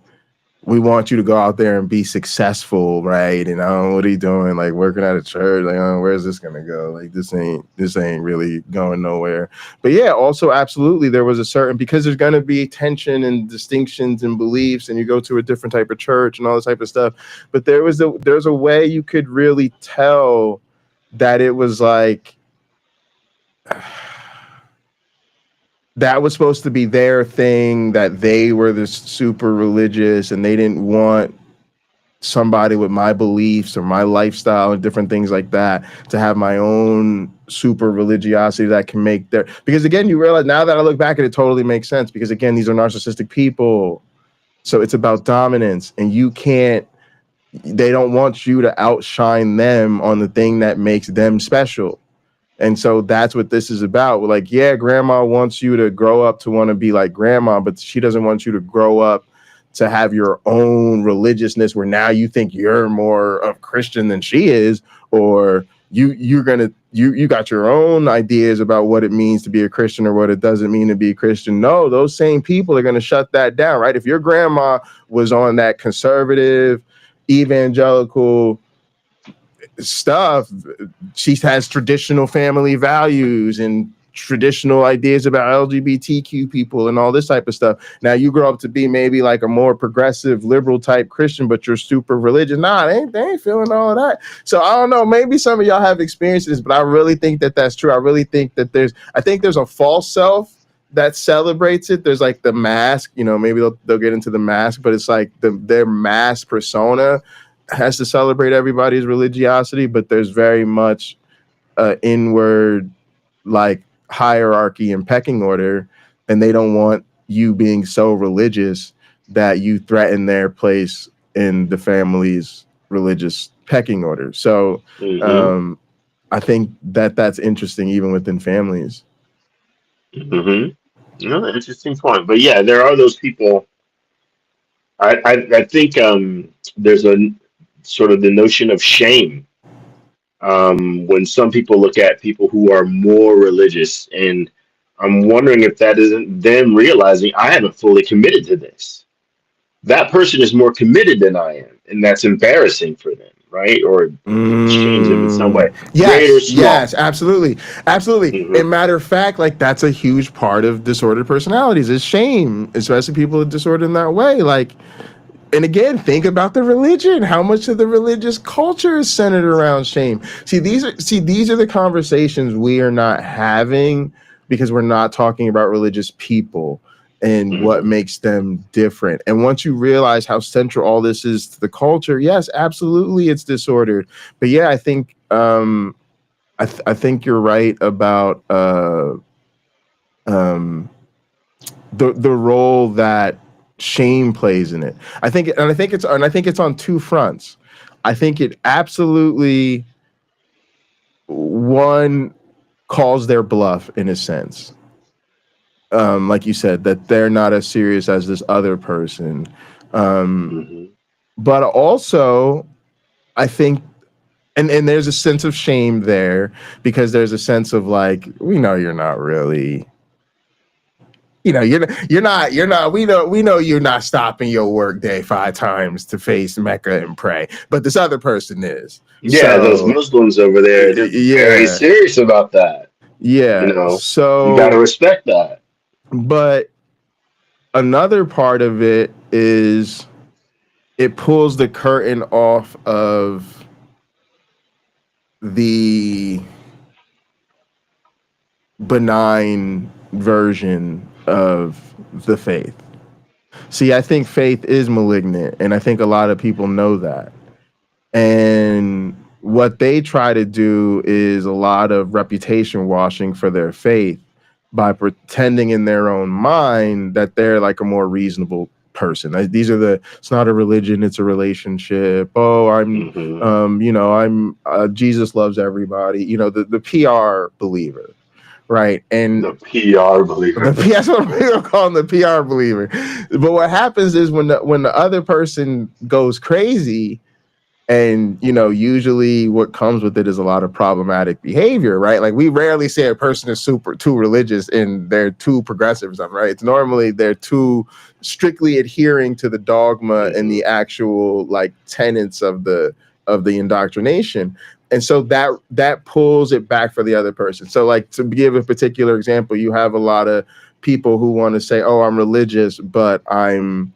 we want you to go out there and be successful, right? And what are you doing? Like working at a church? Like, where's this gonna go? Like this ain't really going nowhere. But yeah, also absolutely, there was a certain, because there's gonna be tension and distinctions and beliefs, and you go to a different type of church and all this type of stuff. But there's a way you could really tell that it was like, that was supposed to be their thing, that they were this super religious and they didn't want somebody with my beliefs or my lifestyle and different things like that to have my own super religiosity that can make because again, you realize now that I look back at it, totally makes sense, because again, these are narcissistic people. So it's about dominance, and they don't want you to outshine them on the thing that makes them special. And so that's what this is about. Like, yeah, grandma wants you to grow up to want to be like grandma, but she doesn't want you to grow up to have your own religiousness where now you think you're more of Christian than she is, or you got your own ideas about what it means to be a Christian or what it doesn't mean to be a Christian. No, those same people are going to shut that down, right? If your grandma was on that conservative, evangelical stuff, she has traditional family values and traditional ideas about LGBTQ people and all this type of stuff. Now you grow up to be maybe like a more progressive liberal type Christian, but you're super religious. Nah, they ain't feeling all of that. So I don't know, maybe some of y'all have experiences, but I really think that that's true. I really think that there's a false self that celebrates it. There's like the mask, maybe they'll get into the mask, but it's like their mask persona has to celebrate everybody's religiosity, but there's very much inward like hierarchy and pecking order, and they don't want you being so religious that you threaten their place in the family's religious pecking order. So I think that's interesting even within families. Interesting point. But yeah, there are those people. I think there's a sort of the notion of shame when some people look at people who are more religious, and I'm wondering if that isn't them realizing I haven't fully committed to this. That person is more committed than I am, and that's embarrassing for them, right? Or shames them in some way, great or small. Yes, absolutely. And matter of fact, like that's a huge part of disordered personalities is shame, especially people with disorder in that way. Like, and again, think about the religion. How much of the religious culture is centered around shame? These are the conversations we are not having because we're not talking about religious people and what makes them different. And once you realize how central all this is to the culture, yes, absolutely, it's disordered. But yeah, I think I think you're right about the role that shame plays in it. I think it's on two fronts. I think it absolutely one calls their bluff in a sense. Like you said, that they're not as serious as this other person. But also I think and there's a sense of shame there because there's a sense of like, we know you're not really, you're not, we know you're not stopping your work day 5 times to face Mecca and pray, but this other person is. Yeah, so, those Muslims over there, they're very serious about that. Yeah. So you got to respect that. But another part of it is it pulls the curtain off of the benign version of the faith. See, I think faith is malignant, and I think a lot of people know that. And what they try to do is a lot of reputation washing for their faith by pretending in their own mind that they're like a more reasonable person. It's not a religion, it's a relationship. Oh, Jesus loves everybody. The PR believer, right? And the PR believer. That's what we're calling the PR believer. But what happens is when the other person goes crazy, and usually what comes with it is a lot of problematic behavior, right? Like we rarely say a person is too religious and they're too progressive or something, right? It's normally they're too strictly adhering to the dogma and the actual like tenets of the indoctrination. And so that pulls it back for the other person. So like to give a particular example, you have a lot of people who want to say, oh, I'm religious, but I'm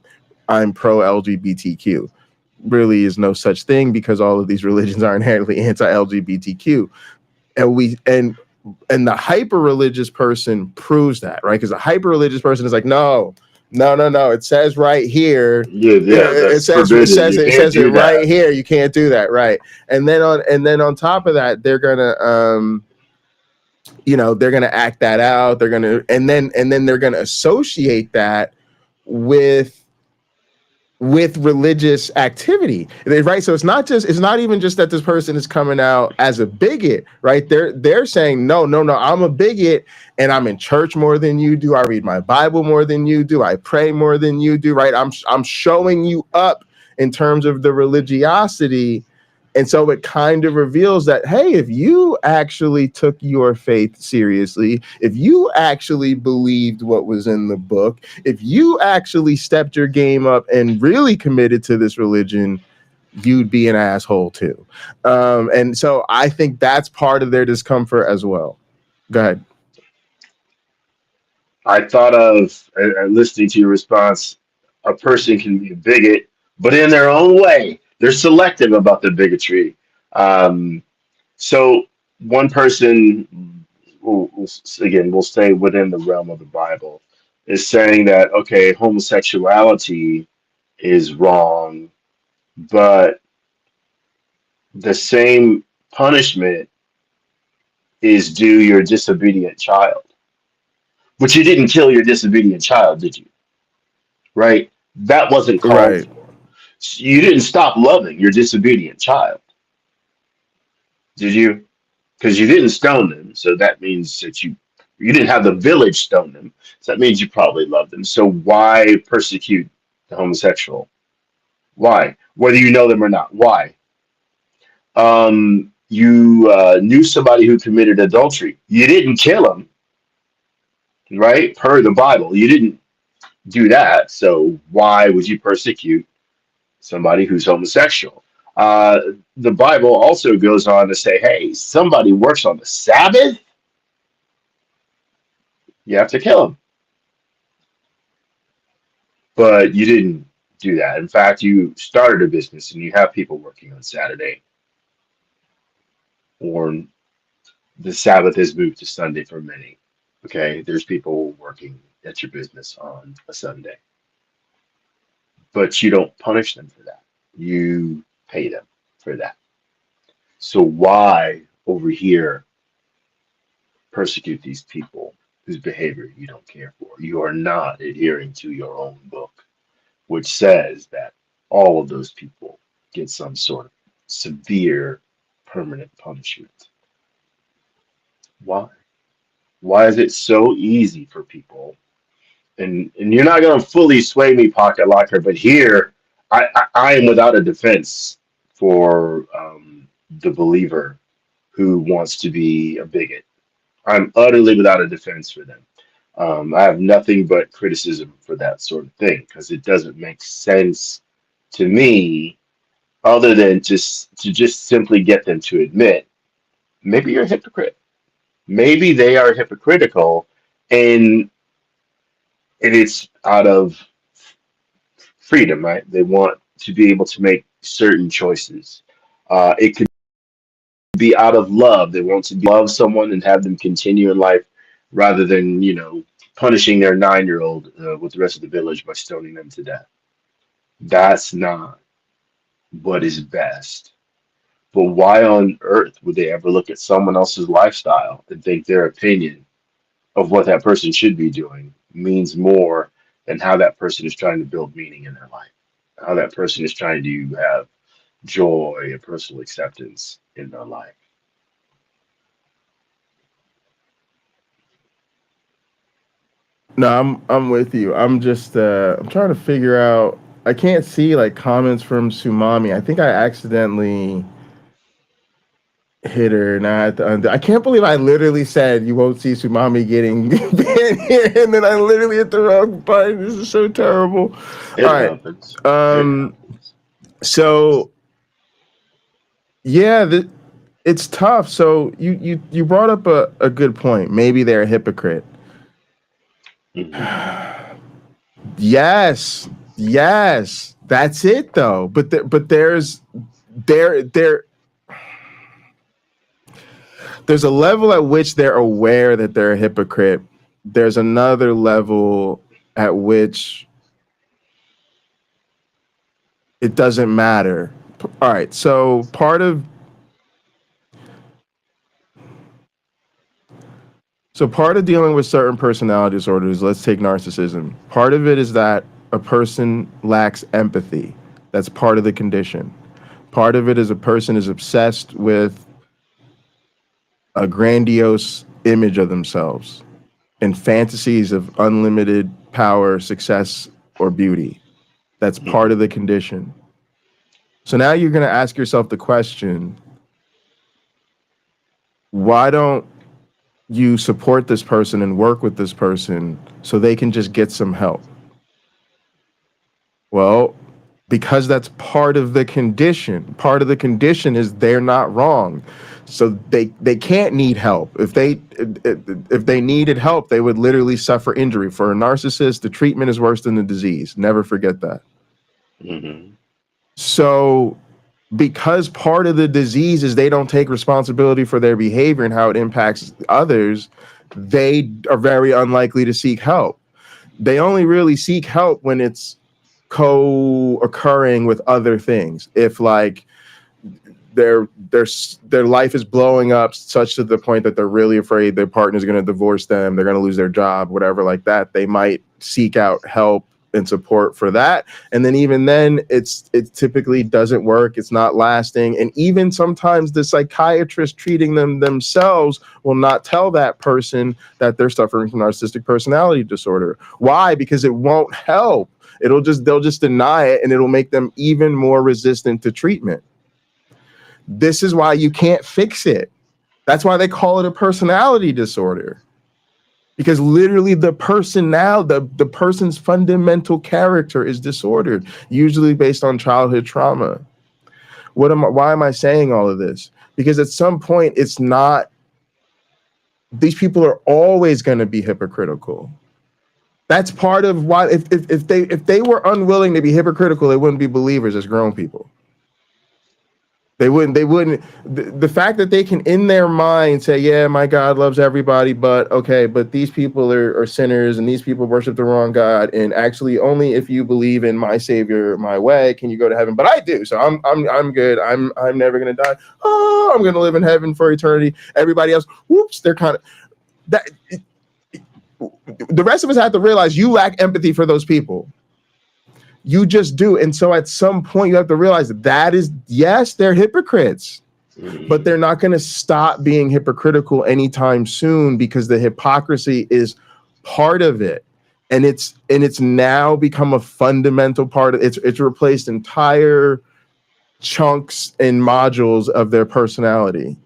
pro LGBTQ. Really is no such thing because all of these religions are inherently anti-LGBTQ. And the hyper-religious person proves that, right? Because a hyper-religious person is like, no. It says right here. It says it right here. You can't do that, right? And then on top of that, they're gonna they're gonna act that out. They're gonna and then they're gonna associate that with with religious activity, right? So it's not even just that this person is coming out as a bigot, right? They're saying, no, I'm a bigot and I'm in church more than you do. I read my Bible more than you do. I pray more than you do, right? I'm showing you up in terms of the religiosity. And so it kind of reveals that, hey, if you actually took your faith seriously, if you actually believed what was in the book, if you actually stepped your game up and really committed to this religion, you'd be an asshole too. And so I think that's part of their discomfort as well. Go ahead. I thought of, listening to your response, a person can be a bigot, but in their own way. They're selective about the bigotry. Um, so one person, again, we'll stay within the realm of the Bible, is saying that, okay, homosexuality is wrong, but the same punishment is due your disobedient child. But you didn't kill your disobedient child, did you? Right? That wasn't called Right. for. You didn't stop loving your disobedient child, did you? Because you didn't stone them, so that means that you didn't have the village stone them. So that means you probably loved them. So why persecute the homosexual? Why? Whether you know them or not. Why? You knew somebody who committed adultery. You didn't kill him, right? Per the Bible, you didn't do that. So why would you persecute somebody who's homosexual? The Bible also goes on to say, hey, somebody works on the Sabbath, you have to kill him. But you didn't do that. In fact, you started a business and you have people working on Saturday, or the Sabbath is moved to Sunday for many. Okay, there's people working at your business on a Sunday, but you don't punish them for that. You pay them for that. So why over here persecute these people whose behavior you don't care for? You are not adhering to your own book, which says that all of those people get some sort of severe permanent punishment. Why? Why is it so easy for people? And you're not going to fully sway me, Pocket Locker, but here I am without a defense for the believer who wants to be a bigot. I'm utterly without a defense for them. I have nothing but criticism for that sort of thing because it doesn't make sense to me, other than just simply get them to admit maybe you're a hypocrite. Maybe they are hypocritical, and it's out of freedom, right? They want to be able to make certain choices. It could be out of love. They want to love someone and have them continue in life rather than, punishing their 9-year-old with the rest of the village by stoning them to death. That's not what is best. But why on earth would they ever look at someone else's lifestyle and think their opinion of what that person should be doing means more than how that person is trying to build meaning in their life, how that person is trying to have joy and personal acceptance in their life? No, I'm with you. I'm just I'm trying to figure out. I can't see like comments from Sumami. I think I accidentally hit her. Now I have to undo. I can't believe I literally said you won't see Sumami getting banned here, and then I literally hit the wrong button. This is so terrible. It All right. happens. It happens. So yeah, it's tough. So you brought up a good point. Maybe they're a hypocrite. Mhm. Yes, yes, that's it though. But there there's a level at which they're aware that they're a hypocrite. There's another level at which it doesn't matter. All right, so part of dealing with certain personality disorders, let's take narcissism. Part of it is that a person lacks empathy. That's part of the condition. Part of it is a person is obsessed with a grandiose image of themselves and fantasies of unlimited power, success, or beauty. That's part of the condition. So now you're going to ask yourself the question, why don't you support this person and work with this person so they can just get some help? Well, because that's part of the condition. Part of the condition is they're not wrong. So they can't need help. If they needed help, they would literally suffer injury. For a narcissist, the treatment is worse than the disease. Never forget that. So because part of the disease is they don't take responsibility for their behavior and how it impacts others, they are very unlikely to seek help. They only really seek help when it's co-occurring with other things. If like their life is blowing up such to the point that they're really afraid their partner's going to divorce them, they're going to lose their job, whatever like that, they might seek out help and support for that. And then even then it typically doesn't work. It's not lasting. And even sometimes the psychiatrist treating them themselves will not tell that person that they're suffering from narcissistic personality disorder. Why? Because it won't help. They'll just deny it, and it'll make them even more resistant to treatment. This is why you can't fix it. That's why they call it a personality disorder. Because literally the person's fundamental character is disordered, usually based on childhood trauma. Why am I saying all of this? Because at some point these people are always going to be hypocritical. That's part of why if they were unwilling to be hypocritical, they wouldn't be believers as grown people. They wouldn't. The fact that they can in their mind say, yeah, my God loves everybody, but these people are sinners and these people worship the wrong God. And actually only if you believe in my savior, my way, can you go to heaven. But I do. So I'm good. I'm never going to die. Oh, I'm going to live in heaven for eternity. Everybody else, whoops, they're kind of that. The rest of us have to realize you lack empathy for those people. You just do. And so at some point you have to realize that is, yes, they're hypocrites, but they're not going to stop being hypocritical anytime soon, because the hypocrisy is part of it. And it's now become a fundamental part of it. It's replaced entire chunks and modules of their personality.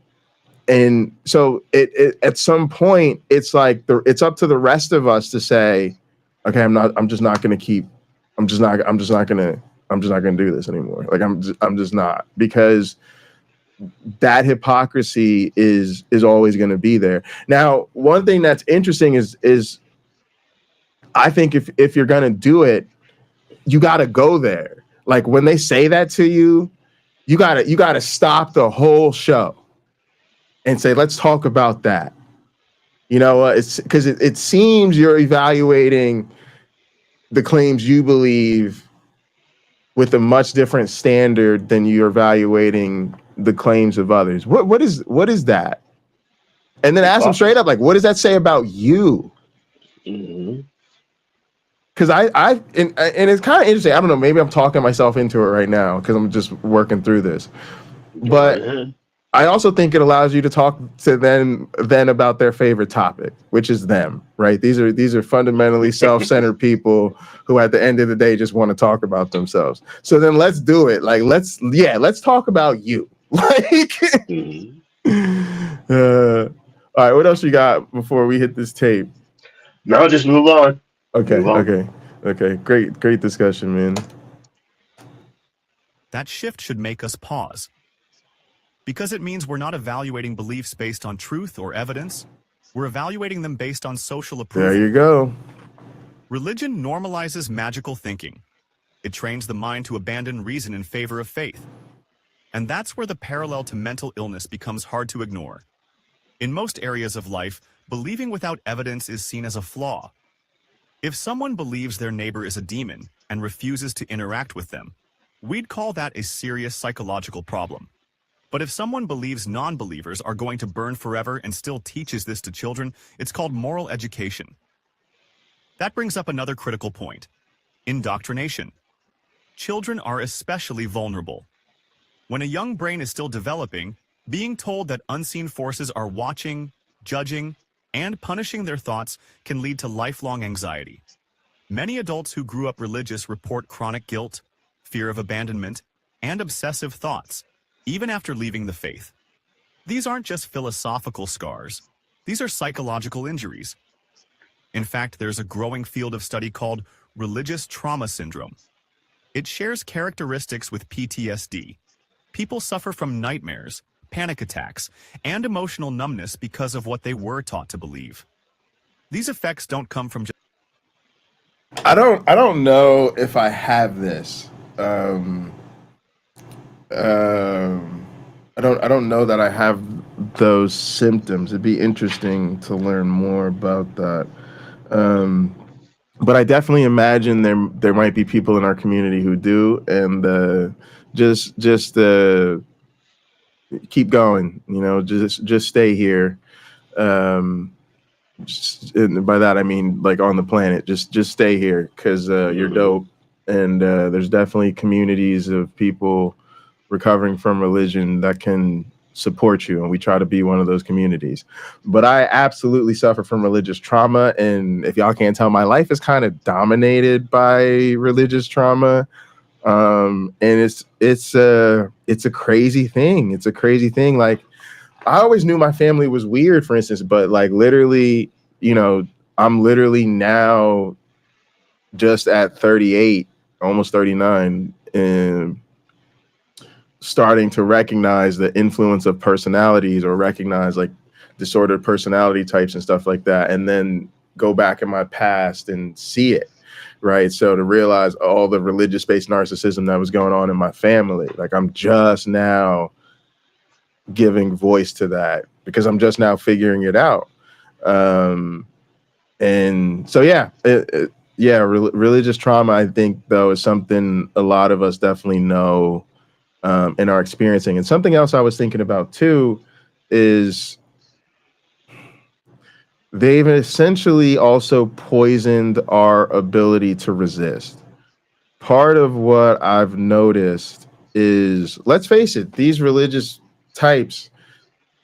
And so it at some point it's like it's up to the rest of us to say, okay, I'm just not going to do this anymore. Like I'm just not, because that hypocrisy is always going to be there. Now, one thing that's interesting is I think if you're going to do it, you got to go there. Like when they say that to you, you got to stop the whole show and say, let's talk about that. You know, it's because it seems you're evaluating the claims you believe with a much different standard than you're evaluating the claims of others. What is that? And then ask them straight up, like, what does that say about you? Because and it's kind of interesting. I don't know, maybe I'm talking myself into it right now because I'm just working through this. But I also think it allows you to talk to them then about their favorite topic, which is them, right? These are fundamentally self-centered people who at the end of the day just want to talk about themselves. So then let's do it. Like, let's talk about you. Like, all right, what else you got before we hit this tape? No, just move on. Okay. Great discussion, man. That shift should make us pause, because it means we're not evaluating beliefs based on truth or evidence. We're evaluating them based on social approval. There you go. Religion normalizes magical thinking. It trains the mind to abandon reason in favor of faith. And that's where the parallel to mental illness becomes hard to ignore. In most areas of life, believing without evidence is seen as a flaw. If someone believes their neighbor is a demon and refuses to interact with them, we'd call that a serious psychological problem. But if someone believes non-believers are going to burn forever and still teaches this to children, it's called moral education. That brings up another critical point. Indoctrination. Children are especially vulnerable. When a young brain is still developing, being told that unseen forces are watching, judging, and punishing their thoughts can lead to lifelong anxiety. Many adults who grew up religious report chronic guilt, fear of abandonment, and obsessive thoughts, even after leaving the faith. These aren't just philosophical scars. These are psychological injuries. In fact, there's a growing field of study called religious trauma syndrome. It shares characteristics with PTSD. People suffer from nightmares, panic attacks, and emotional numbness because of what they were taught to believe. These effects don't come from just... I don't know if I have this. I don't know that I have those symptoms. It'd be interesting to learn more about that. But I definitely imagine there might be people in our community who do, and just keep going. You know, just stay here. And by that I mean like on the planet. Just stay here because you're dope, and there's definitely communities of people recovering from religion that can support you, and we try to be one of those communities. But I absolutely suffer from religious trauma, and if y'all can't tell, my life is kind of dominated by religious trauma. And it's a crazy thing. It's a crazy thing. Like, I always knew my family was weird, for instance, but like literally, you know, I'm literally now just at 38, almost 39, and starting to recognize the influence of personalities, or recognize like disordered personality types and stuff like that, and then go back in my past and see it, right? So to realize all the religious-based narcissism that was going on in my family, like I'm just now giving voice to that because I'm just now figuring it out. And so, yeah, religious trauma, I think, though, is something a lot of us definitely know and are experiencing. And something else I was thinking about too is they've essentially also poisoned our ability to resist. Part of what I've noticed is, let's face it, these religious types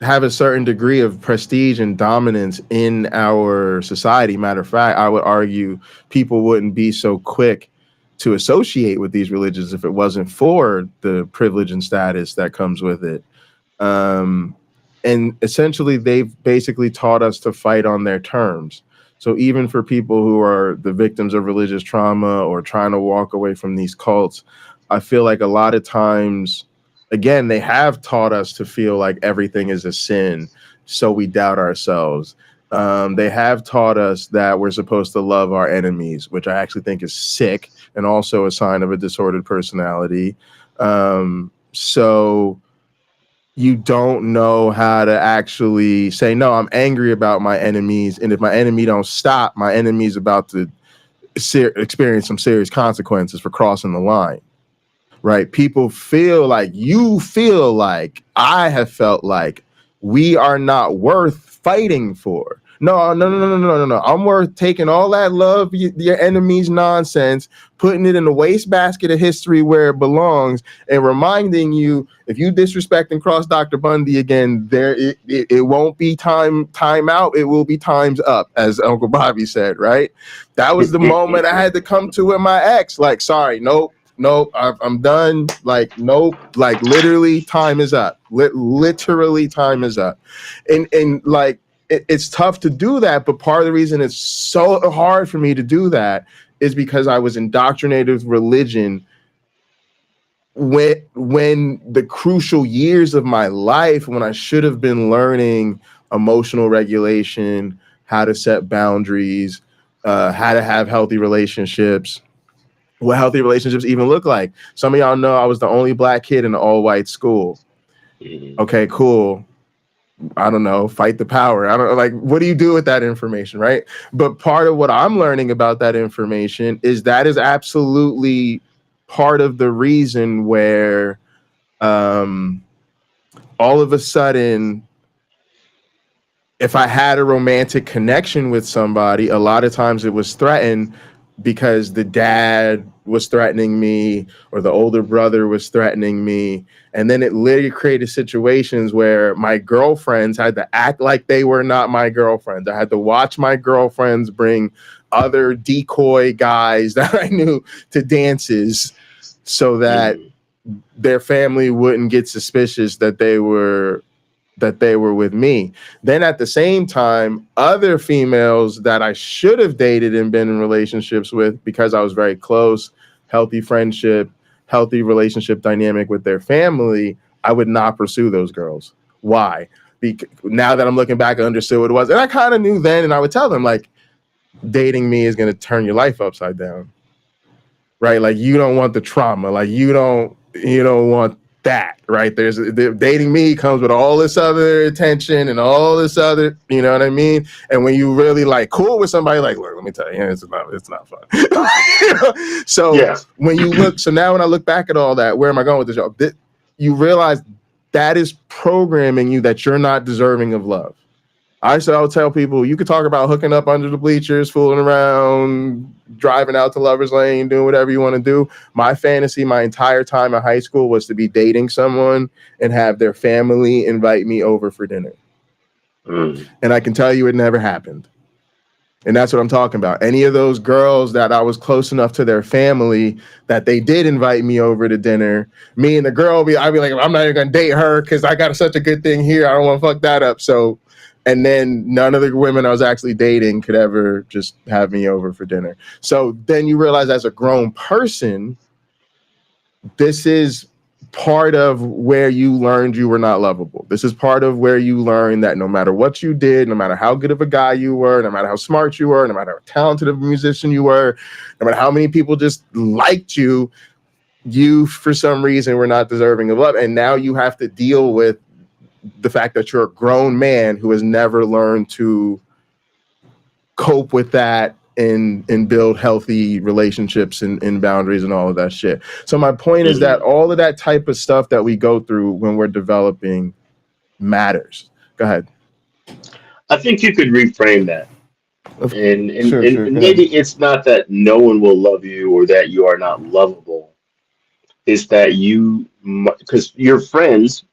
have a certain degree of prestige and dominance in our society. Matter of fact, I would argue people wouldn't be so quick to associate with these religions if it wasn't for the privilege and status that comes with it. And essentially, they've basically taught us to fight on their terms. So even for people who are the victims of religious trauma or trying to walk away from these cults, I feel like a lot of times, again, they have taught us to feel like everything is a sin, so we doubt ourselves. They have taught us that we're supposed to love our enemies, which I actually think is sick and also a sign of a disordered personality. So you don't know how to actually say, no, I'm angry about my enemies, and if my enemy don't stop, my enemy's about to experience some serious consequences for crossing the line. Right? People feel like, you feel like, I have felt like we are not worth fighting for. No. I'm worth taking all that love, your enemy's nonsense, putting it in the wastebasket of history where it belongs, and reminding you, if you disrespect and cross Dr. Bundy again, it won't be time out. It will be time's up, as Uncle Bobby said, right? That was the moment I had to come to with my ex. Like, sorry, nope, I'm done. Like, nope, like literally time is up. Literally time is up. And like, it's tough to do that, but part of the reason it's so hard for me to do that is because I was indoctrinated with religion when the crucial years of my life, when I should have been learning emotional regulation, how to set boundaries, how to have healthy relationships, what healthy relationships even look like. Some of y'all know I was the only black kid in an all-white school. Okay, cool. I don't know, fight the power. I don't know, like, what do you do with that information, right? But part of what I'm learning about that information is that is absolutely part of the reason where all of a sudden, if I had a romantic connection with somebody, a lot of times it was threatened because the dad was threatening me or the older brother was threatening me. And then it literally created situations where my girlfriends had to act like they were not my girlfriends. I had to watch my girlfriends bring other decoy guys that I knew to dances so that their family wouldn't get suspicious that they were with me. Then at the same time, other females that I should have dated and been in relationships with because I was very close, healthy friendship, healthy relationship dynamic with their family, I would not pursue those girls. Why? Because now that I'm looking back, I understood what it was. And I kind of knew then, and I would tell them, like, dating me is going to turn your life upside down. Right? Like, you don't want the trauma. Like, you don't want that, right? Dating me comes with all this other attention and all this other, you know what I mean? And when you really like cool with somebody, like, look, let me tell you, it's not fun. You know? So when you look, so now when I look back at all that, where am I going with this? Y'all? You realize that is programming you that you're not deserving of love. I would tell people, you could talk about hooking up under the bleachers, fooling around, driving out to Lover's Lane, doing whatever you want to do. My fantasy my entire time in high school was to be dating someone and have their family invite me over for dinner. And I can tell you it never happened. And that's what I'm talking about. Any of those girls that I was close enough to their family that they did invite me over to dinner, me and the girl, I'd be like, I'm not even going to date her because I got such a good thing here. I don't want to fuck that up. So, and then none of the women I was actually dating could ever just have me over for dinner. So then you realize as a grown person, this is part of where you learned you were not lovable. This is part of where you learned that no matter what you did, no matter how good of a guy you were, no matter how smart you were, no matter how talented of a musician you were, no matter how many people just liked you, you for some reason were not deserving of love. And now you have to deal with the fact that you're a grown man who has never learned to cope with that and build healthy relationships and boundaries and all of that shit. So my point is that all of that type of stuff that we go through when we're developing matters. Go ahead. I think you could reframe that. And Sure, maybe it's not that no one will love you or that you are not lovable. It's that because your friends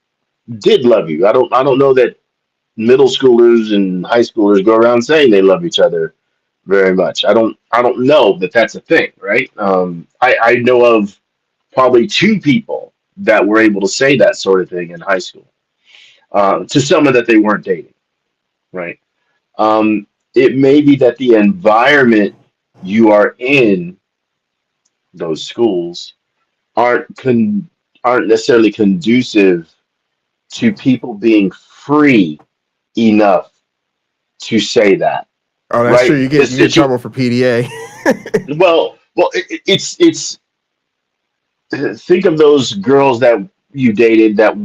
did love you. I don't know that middle schoolers and high schoolers go around saying they love each other very much. I don't know that that's a thing, right? I know of probably 2 people that were able to say that sort of thing in high school to someone that they weren't dating, right? It may be that the environment you are in, those schools, aren't necessarily conducive to people being free enough to say that. Oh, that's true. You get in trouble for PDA. well, it's think of those girls that you dated that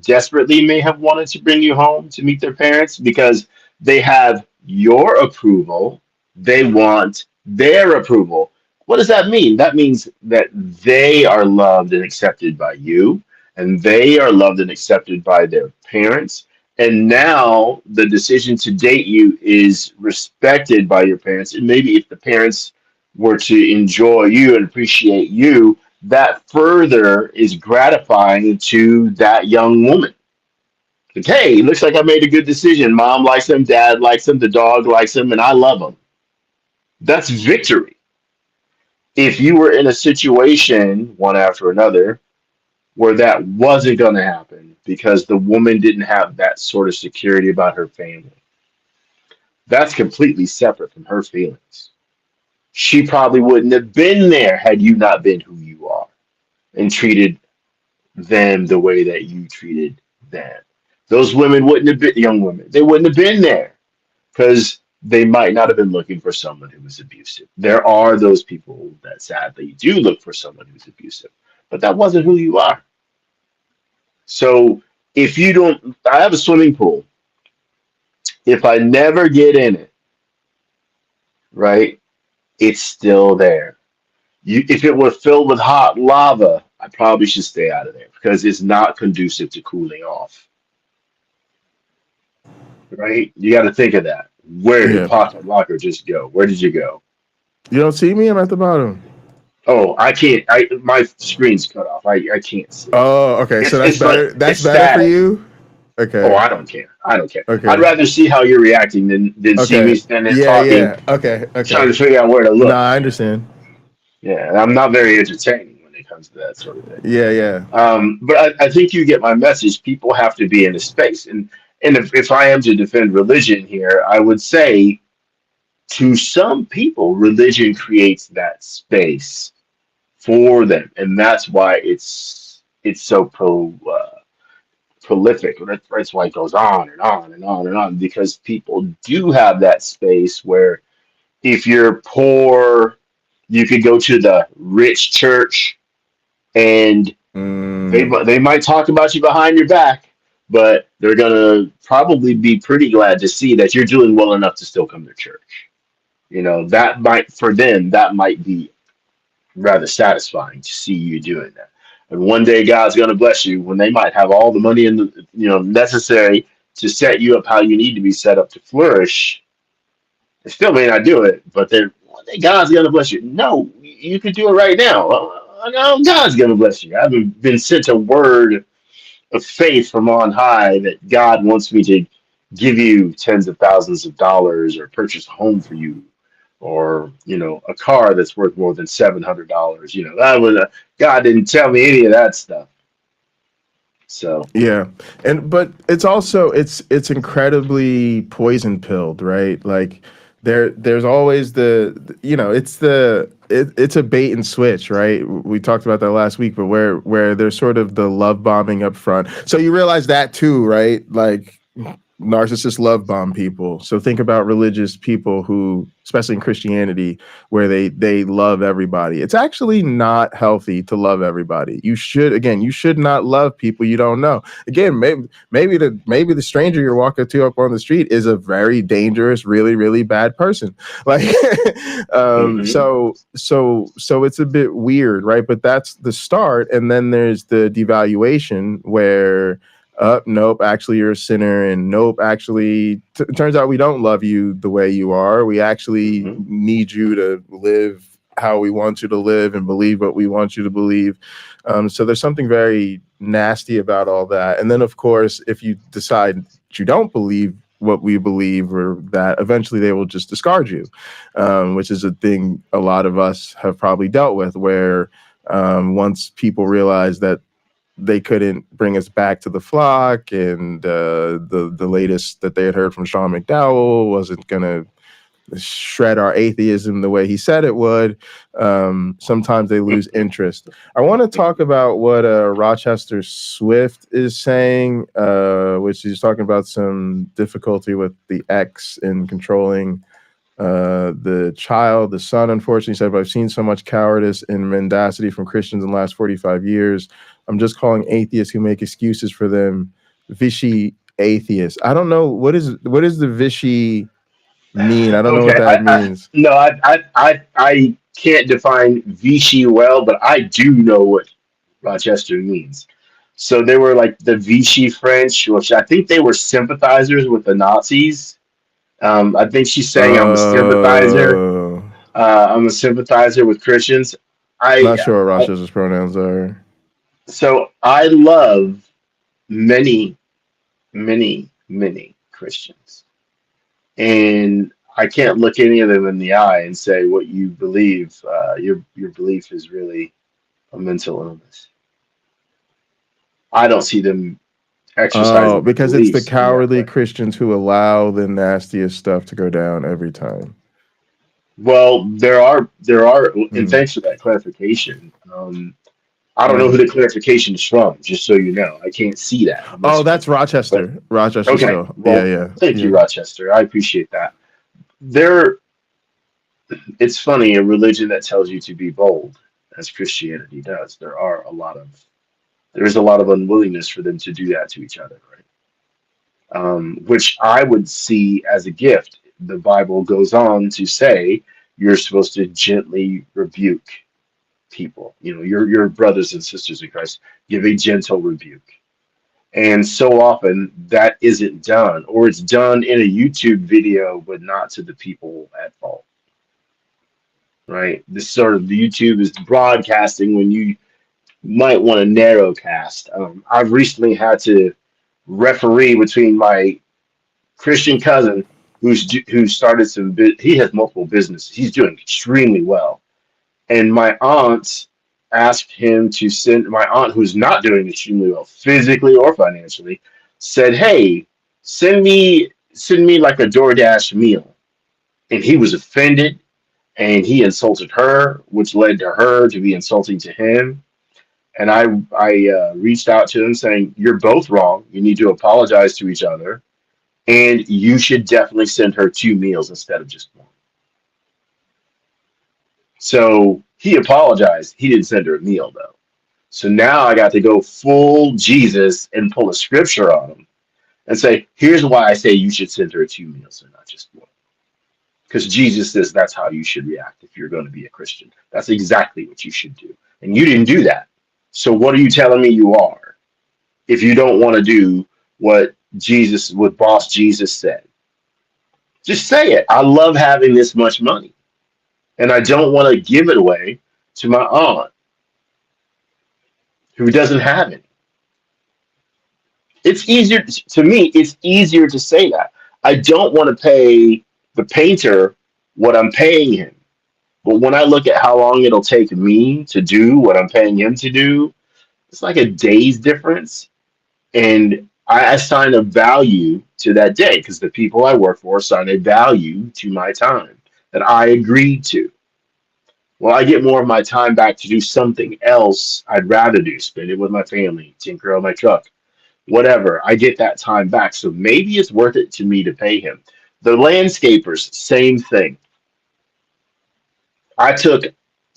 desperately may have wanted to bring you home to meet their parents because they have your approval. They want their approval. What does that mean? That means that they are loved and accepted by you, and they are loved and accepted by their parents. And now the decision to date you is respected by your parents. And maybe if the parents were to enjoy you and appreciate you, that further is gratifying to that young woman. Like, hey, looks like I made a good decision. Mom likes him, dad likes him, the dog likes him, and I love him. That's victory. If you were in a situation, one after another, where that wasn't going to happen because the woman didn't have that sort of security about her family, that's completely separate from her feelings. She probably wouldn't have been there had you not been who you are and treated them the way that you treated them. Those women wouldn't have been, young women, they wouldn't have been there because they might not have been looking for someone who was abusive. There are those people that sadly do look for someone who's abusive, but that wasn't who you are. So if you don't, I have a swimming pool. If I never get in it, right, it's still there. If it were filled with hot lava, I probably should stay out of there because it's not conducive to cooling off. Right? You got to think of that. Where did Pocket Locker just go? Where did you go? You don't see me? I'm at the bottom. Oh, I can't. My screen's cut off. I can't see. Oh, okay. So that's It's like better. That's it's better for static. you. Oh, Okay. I don't care. I don't care. I'd Okay. rather see how you're reacting than see me Okay. standing there Yeah. talking, Yeah. Okay. trying Okay. to figure out where to No, look. I understand. Yeah, I'm not very entertaining when it comes to that sort of thing. Yeah. Yeah. But I think you get my message. People have to be in a space, and if I am to defend religion here, I would say to some people, religion creates that space for them, and that's why it's so prolific. That's why it goes on and on and on and on because people do have that space where if you're poor, you could go to the rich church and Mm, they might talk about you behind your back, but they're gonna probably be pretty glad to see that you're doing well enough to still come to church. You know, that might for them that might be rather satisfying to see you doing that. And one day God's going to bless you when they might have all the money in the necessary to set you up how you need to be set up to flourish. They still may not do it, but then one day God's going to bless you. No, you could do it right now. No, God's going to bless you. I've been sent a word of faith from on high that God wants me to give you tens of thousands of dollars or purchase a home for you or a car that's worth more than $700. That was God didn't tell me any of that stuff. So yeah. But it's also it's incredibly poison pilled, right? Like there's always it's a bait and switch, right? We talked about that last week, but where there's sort of the love bombing up front. So you realize that too, right? Like narcissists love bomb people. So think about religious people who, especially in Christianity, where they love everybody. It's actually not healthy to love everybody. You should not love people you don't know. Again, maybe the stranger you're walking to up on the street is a very dangerous, really, really bad person. Like mhm. so it's a bit weird, right? But that's the start. And then there's the devaluation where nope, actually you're a sinner, and nope, actually it turns out we don't love you the way you are. We actually Mhm. need you to live how we want you to live and believe what we want you to believe. So there's something very nasty about all that. And then of course, if you decide that you don't believe what we believe, or that eventually they will just discard you, which is a thing a lot of us have probably dealt with, where once people realize that they couldn't bring us back to the flock, and the latest that they had heard from Sean McDowell wasn't going to shred our atheism the way he said it would. Sometimes they lose interest. I want to talk about what Rochester Swift is saying, which is talking about some difficulty with the ex in controlling the child. The son, unfortunately, said, but I've seen so much cowardice and mendacity from Christians in the last 45 years. I'm just calling atheists who make excuses for them Vichy atheists. I don't know what is the Vichy mean. I don't know what Okay, that means. no, I can't define Vichy well, but I do know what Rochester means. So they were like the Vichy French, which I think they were sympathizers with the Nazis. I think she's saying I'm a sympathizer. Uh, I'm a sympathizer with Christians. I, Not sure what I Rochester's pronouns are. so I love many, many, many Christians, and I can't look any of them in the eye and say what you believe. Your belief is really a mental illness. I don't see them Oh, exercising their because it's the beliefs in that cowardly way. Christians who allow the nastiest stuff to go down every time. Well, there are, and Mm, thanks for that clarification. I don't know who mm. the clarification is from, just so you know. I can't see that Oh, unless you. that's Rochester. Rochester Okay, still. Yeah, well, yeah, thank you, yeah. Rochester. I appreciate that. There, it's funny, a religion that tells you to be bold, as Christianity does. There is a lot of unwillingness for them to do that to each other, right? Which I would see as a gift. The Bible goes on to say you're supposed to gently rebuke people. Your brothers and sisters in Christ. Give a gentle rebuke. And so often that isn't done, or it's done in a YouTube video, but not to the people at fault. right? This sort of YouTube is broadcasting when you might want to narrowcast. I've recently had to referee between my Christian cousin who started he has multiple businesses. He's doing extremely well. And my aunt asked him to send my aunt who's not doing extremely well physically or financially said, "Hey, send me like a DoorDash meal." And he was offended and he insulted her, which led to her to be insulting to him. And I reached out to him saying, "You're both wrong. You need to apologize to each other, and you should definitely send her 2 meals instead of just one." So he apologized. He didn't send her a meal though. So now I got to go full Jesus and pull a scripture on him and say, "Here's why I say you should send her 2 meals and not just one." Because Jesus says that's how you should react if you're going to be a Christian. That's exactly what you should do. And you didn't do that. So what are you telling me you are if you don't want to do what boss Jesus said? Just say it. I love having this much money and I don't want to give it away to my aunt who doesn't have it. It's easier to me. It's easier to say that. I don't want to pay the painter what I'm paying him. But when I look at how long it'll take me to do what I'm paying him to do, it's like a day's difference. And I assign a value to that day because the people I work for assign a value to my time that I agreed to. Well, I get more of my time back to do something else I'd rather do, spend it with my family, tinker on my truck, whatever. I get that time back. So maybe it's worth it to me to pay him. The landscapers, same thing. I took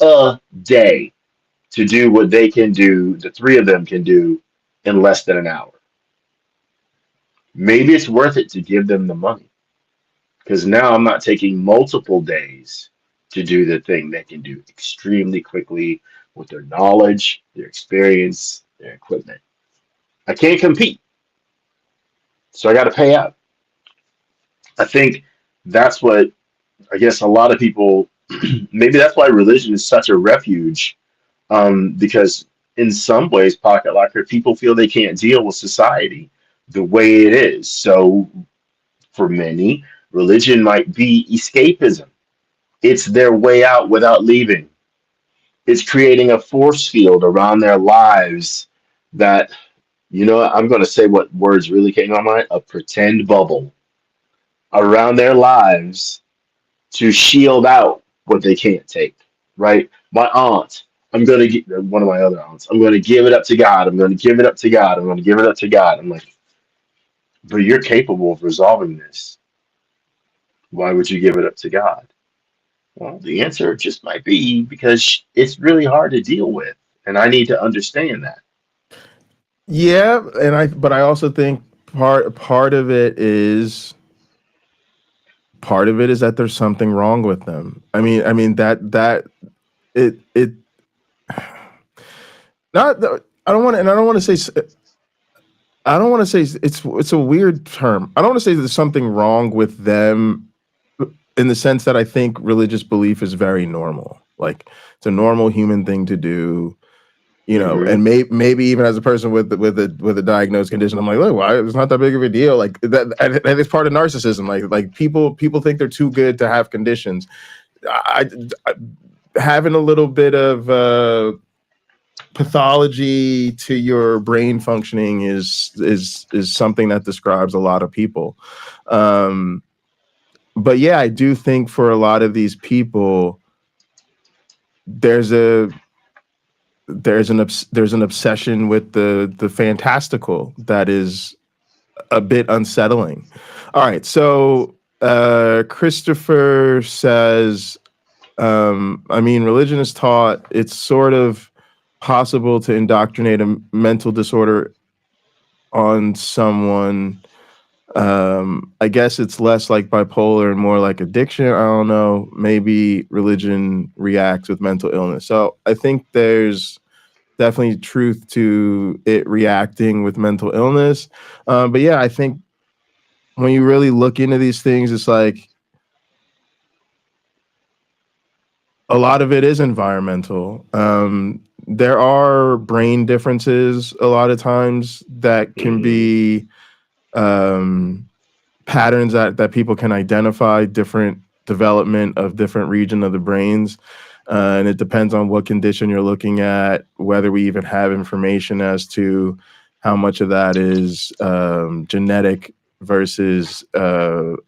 a day to do what they can do, the three of them can do in less than an hour. Maybe it's worth it to give them the money because now I'm not taking multiple days to do the thing they can do extremely quickly with their knowledge, their experience, their equipment. I can't compete, so I got to pay up. I think that's what I guess a lot of people, maybe that's why religion is such a refuge, because in some ways, pocket locker, people feel they can't deal with society the way it is. So for many, religion might be escapism. It's their way out without leaving. It's creating a force field around their lives that, I'm going to say what words really came to my mind, a pretend bubble around their lives to shield out what they can't take, right? My aunt, I'm going to get one of my other aunts, I'm going to give it up to God. I'm going to give it up to God. I'm going to give it up to God. I'm like, but you're capable of resolving this. Why would you give it up to God? Well, the answer just might be because it's really hard to deal with. And I need to understand that. Yeah, but I also think part of it is that there's something wrong with them. I mean that it not I don't want to, and I don't want to say it's a weird term. I don't want to say there's something wrong with them in the sense that I think religious belief is very normal. Like it's a normal human thing to do. And maybe even as a person with a diagnosed condition, I'm like, look, why it's not that big of a deal. Like that, and it's part of narcissism. Like people think they're too good to have conditions. I having a little bit of pathology to your brain functioning is something that describes a lot of people. But yeah, I do think for a lot of these people, there's an obsession with the fantastical that is a bit unsettling. All right, so Christopher says, religion is taught it's sort of possible to indoctrinate a mental disorder on someone. I guess it's less like bipolar and more like addiction. I don't know. Maybe religion reacts with mental illness. So I think there's definitely truth to it reacting with mental illness. But yeah, I think when you really look into these things, it's like A lot of it is environmental. There are brain differences a lot of times that can be patterns that people can identify, different development of different region of the brains. And it depends on what condition you're looking at, whether we even have information as to how much of that is genetic versus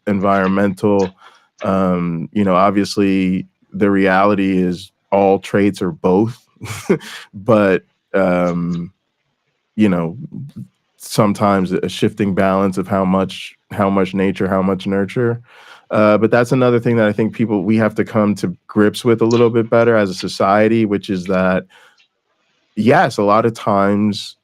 environmental. Obviously, the reality is all traits are both, but sometimes a shifting balance of how much nature, how much nurture. But that's another thing that I think we have to come to grips with a little bit better as a society, which is that, yes, a lot of times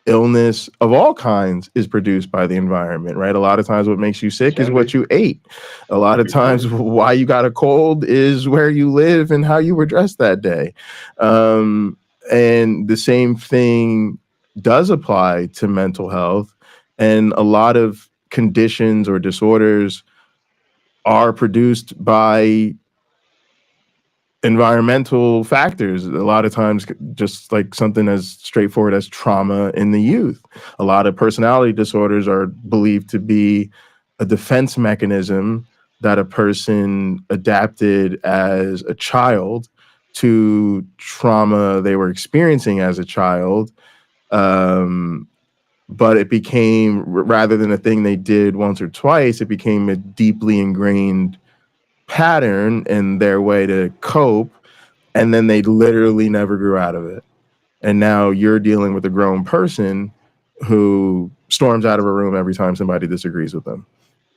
illness of all kinds is produced by the environment, right? A lot of times what makes you sick is what you ate. A lot of times why you got a cold is where you live and how you were dressed that day. And the same thing does apply to mental health, and a lot of conditions or disorders are produced by environmental factors. A lot of times, just like something as straightforward as trauma in the youth. A lot of personality disorders are believed to be a defense mechanism that a person adapted as a child to trauma they were experiencing as a child. But it became, rather than a thing they did once or twice, it became a deeply ingrained pattern in their way to cope. And then they literally never grew out of it. And now you're dealing with a grown person who storms out of a room every time somebody disagrees with them,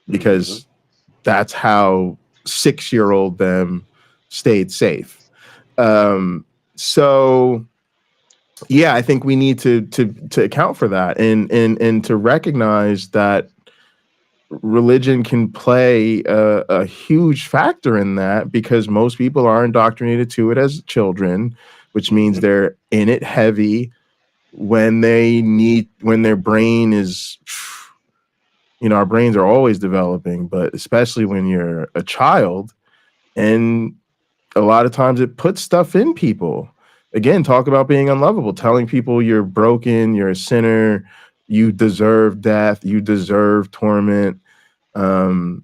because that's how 6-year-old them stayed safe. So yeah, I think we need to account for that and to recognize that religion can play a huge factor in that, because most people are indoctrinated to it as children, which means they're in it heavy when their brain is, our brains are always developing, but especially when you're a child. And a lot of times it puts stuff in people. Again, talk about being unlovable, telling people you're broken, you're a sinner, you deserve death, you deserve torment. To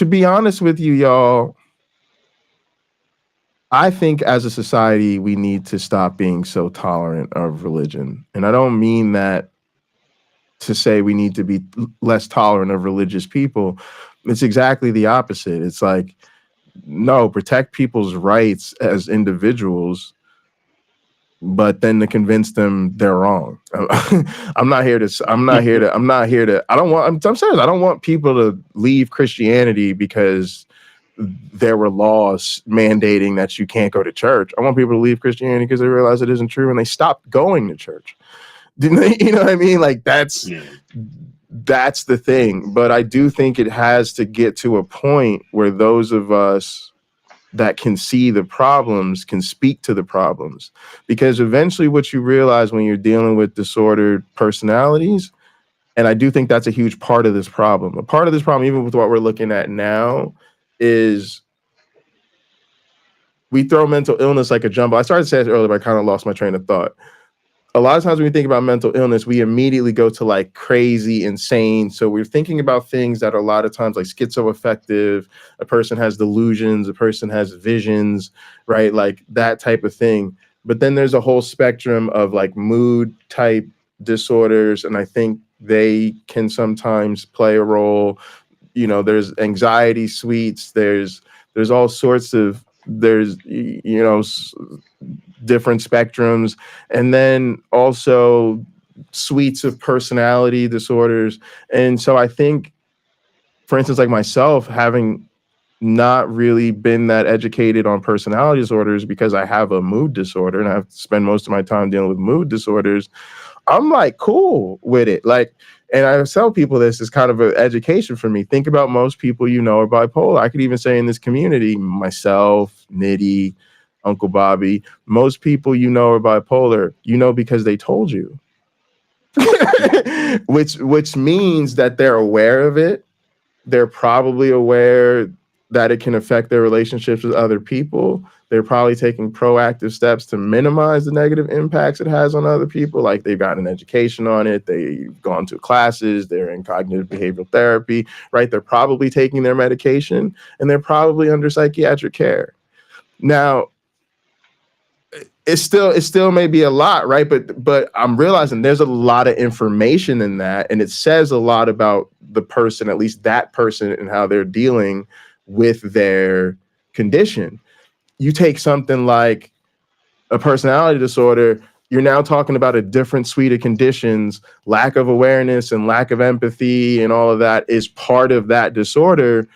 be honest with you, y'all, I think as a society, we need to stop being so tolerant of religion. And I don't mean that to say we need to be less tolerant of religious people. It's exactly the opposite. It's like, no, protect people's rights as individuals, but then to convince them they're wrong. I'm serious. I don't want people to leave Christianity because there were laws mandating that you can't go to church. I want people to leave Christianity because they realize it isn't true and they stopped going to church. Didn't they? You know what I mean? Like that's the thing. But I do think it has to get to a point where those of us that can see the problems can speak to the problems, because eventually what you realize when you're dealing with disordered personalities, and I do think that's a huge part of this problem. A part of this problem, even with what we're looking at now, is we throw mental illness like a jumbo. I started to say this earlier, but I kind of lost my train of thought. A lot of times when we think about mental illness, we immediately go to like crazy, insane. So we're thinking about things that are a lot of times like schizoaffective. A person has delusions, a person has visions, right? Like that type of thing. But then there's a whole spectrum of like mood type disorders. And I think they can sometimes play a role. There's anxiety suites. There's all sorts of, different spectrums, and then also suites of personality disorders. And so I think, for instance, like myself, having not really been that educated on personality disorders because I have a mood disorder and I have to spend most of my time dealing with mood disorders, I'm like cool with it. Like, and I tell people this is kind of an education for me. Think about most people are bipolar. I could even say in this community, myself, Nitty, Uncle Bobby, most people are bipolar, because they told you. which means that they're aware of it. They're probably aware that it can affect their relationships with other people. They're probably taking proactive steps to minimize the negative impacts it has on other people. Like they've gotten an education on it. They've gone to classes. They're in cognitive behavioral therapy, right? They're probably taking their medication and they're probably under psychiatric care. Now, it still may be a lot, right? But I'm realizing there's a lot of information in that, and it says a lot about the person, at least that person, and how they're dealing with their condition. You take something like a personality disorder, you're now talking about a different suite of conditions. Lack of awareness and lack of empathy and all of that is part of that disorder.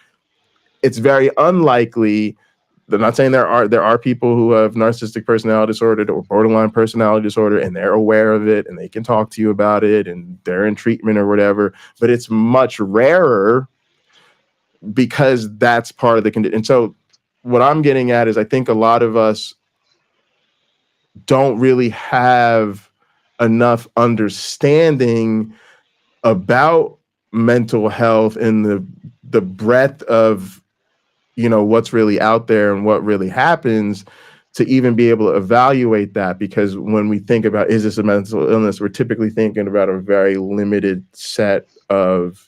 It's very unlikely. I'm not saying there are people who have narcissistic personality disorder or borderline personality disorder, and they're aware of it and they can talk to you about it and they're in treatment or whatever, but it's much rarer because that's part of the condition. And so what I'm getting at is I think a lot of us don't really have enough understanding about mental health and the breadth of what's really out there and what really happens to even be able to evaluate that. Because when we think about, is this a mental illness, we're typically thinking about a very limited set of